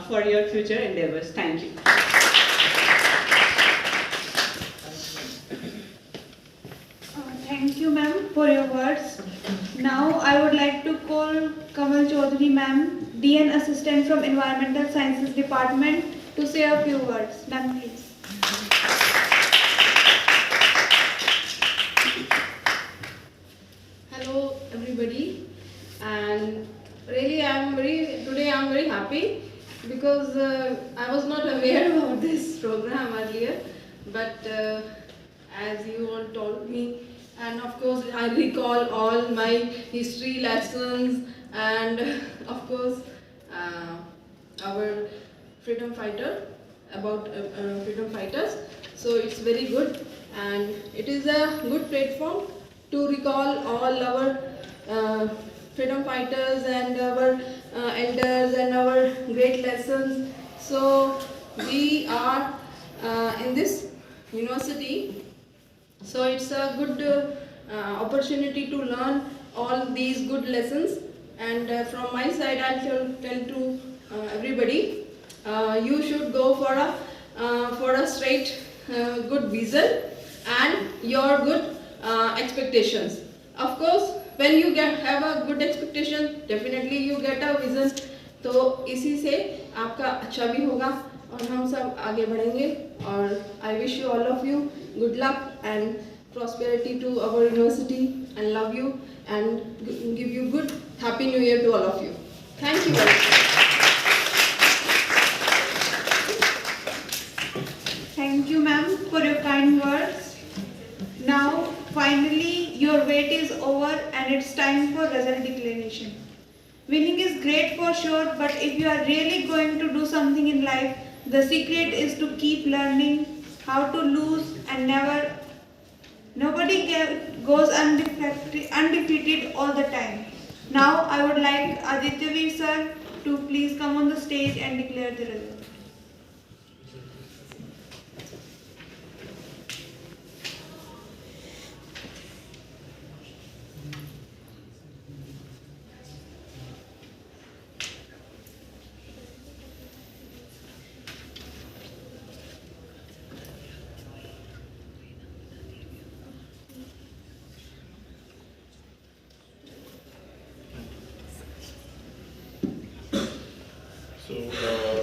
S5: for your future endeavors. Thank you.
S2: Thank you, ma'am, for your words. Now I would like to call Kamal Chaudhary, ma'am, DN Assistant from Environmental Sciences Department, to say a few words. Ma'am, please.
S22: Hello, everybody, and really today I'm very happy because I was not aware about this program earlier, but as you all told me, and of course I recall all my history lessons, and of course our freedom fighters. So it's very good, and it is a good platform to recall all our freedom fighters and our elders and our great lessons. So we are in this university, so it's a good opportunity to learn all these good lessons. And from my side, I'll tell to everybody, you should go for a straight good vision and your good expectations. Of course, when you have a good expectation, definitely you get a vision. तो इसी से आपका अच्छा भी होगा और हम सब आगे बढ़ेंगे. और I wish you all of you good luck and prosperity to our university, and love you and give you good happy new year to all of you. Thank you very much.
S2: Thank you, ma'am, for your kind words. Now, finally, your wait is over and it's time for result declaration. Winning is great for sure, but if you are really going to do something in life, the secret is to keep learning how to lose and nobody goes undefeated all the time. Now, I would like Aditya Veer sir to please come on the stage and declare the result.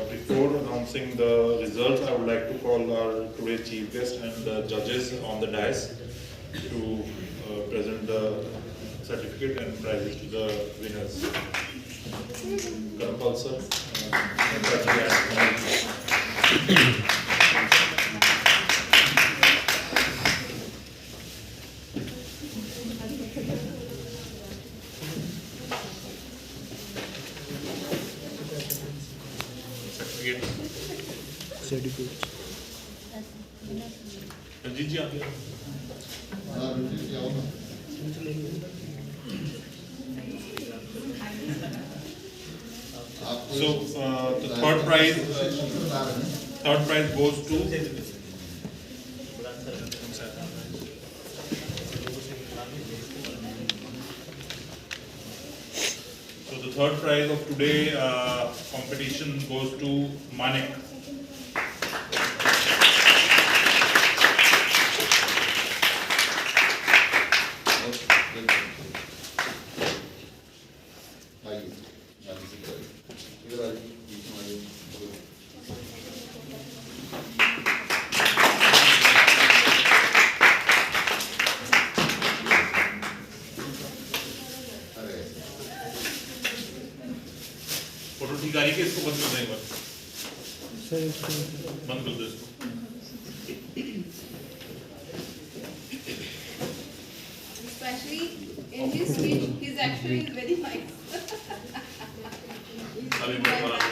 S23: Before announcing the results, I would like to call our today's chief guest and the judges on the dais to present the certificate and prizes to the winners. Karampal sir, Ranjit जी आप So the third prize goes to the third prize of today competition goes to Manik. Photo ठीक आ रही है, इसको बंद कर दें एक बार, बंद कर दो इसको।
S17: Especially in his speech, his action is very nice.
S23: अभी बहुत खराब है।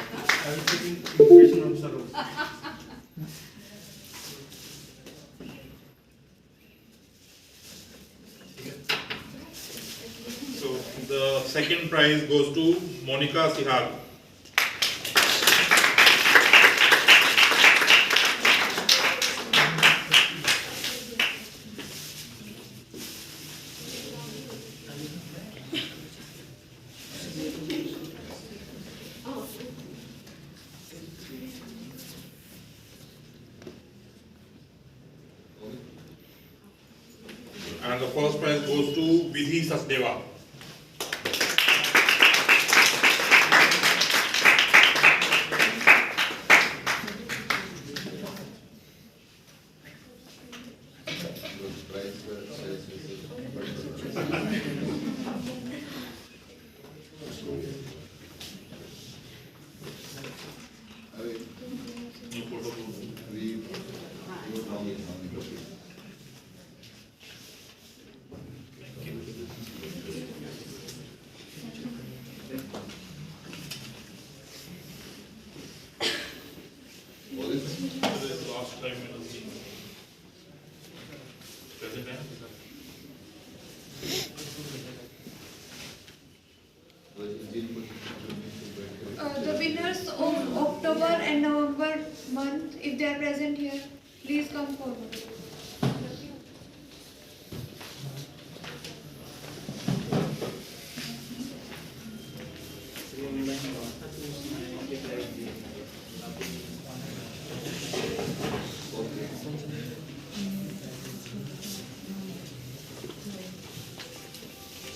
S23: So the second prize goes to Monica Sihag. And the first prize goes to Vidhi Sachdeva. Last time in the present time.
S2: The winners of October and November month, if they are present here, please come forward.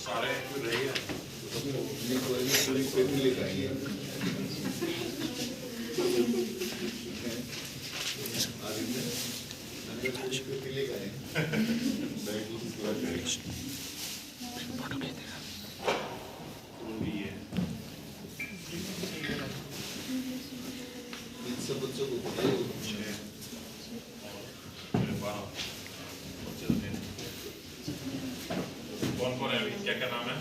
S23: सारे कोई रह गया कौन कौन है अभी, क्या क्या नाम है?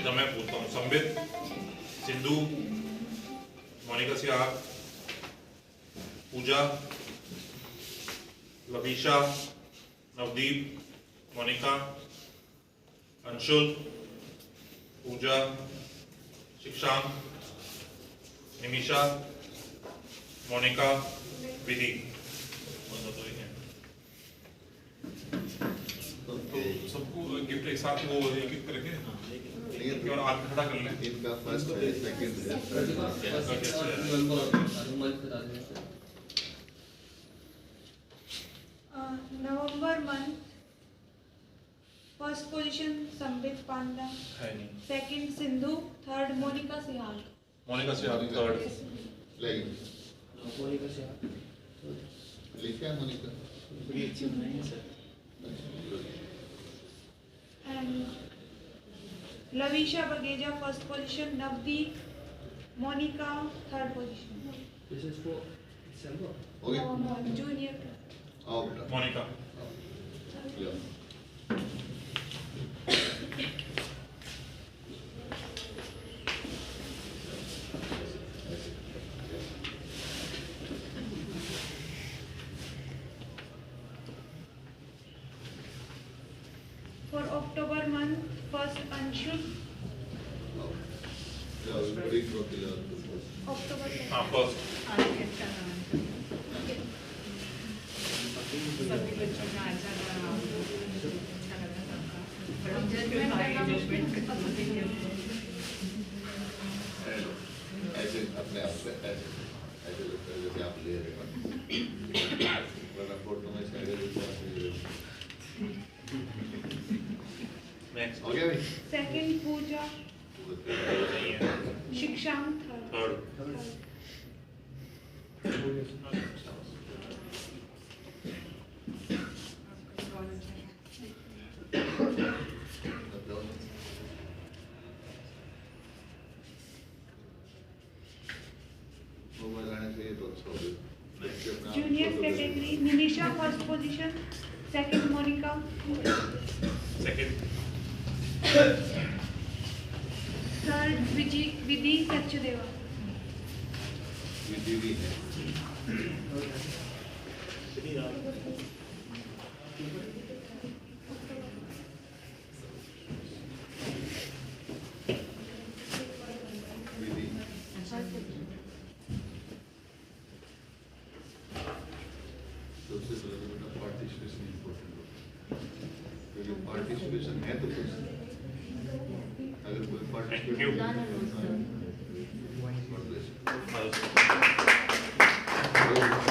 S23: तो मैं पूछता हूँ, संबित, सिंधु, मोनिका सिहाग, पूजा, लवीशा, नवदीप, मोनिका, अंशुल, पूजा, शिक्षांक, निमिषा, मोनिका, विधि। सबको गिफ्ट एक साथ वो एक एक करके और आगे खड़ा कर लें। इनका फर्स्ट है, सेकंड है,
S2: November month, first position Sambit Panda, second Sindhu, third Monica Sihag.
S23: Monica Sihag third.
S4: Monica Sihag लिखा है, मोनिका बड़ी अच्छी बनाई है सर।
S2: And Lavisha Bageja first position, Navdeep, Monica third position.
S4: This is for December.
S2: Okay. Junior.
S23: Monica.
S2: For October month, first Anshul. October
S23: First.
S4: ऐसे अपने आप पे ऐसे लगता है जैसे आप ले रहे हो वरना फोटो में शायद
S23: Next.
S4: हो गया भाई
S2: Second Pooja. Shiksham third.
S4: Mobile आने से ये तो अच्छा हो गया
S2: Junior category, Nimisha first position. Second Monica.
S23: Second.
S2: Third Vidhi Sachdeva.
S4: विधि भी है विधि सबसे पहले बेटा पार्टिसिपेशन इम्पोर्टेंट होता है क्योंकि पार्टिसिपेशन है तो कुछ अगर कोई पार्टिसिपेट God bless you.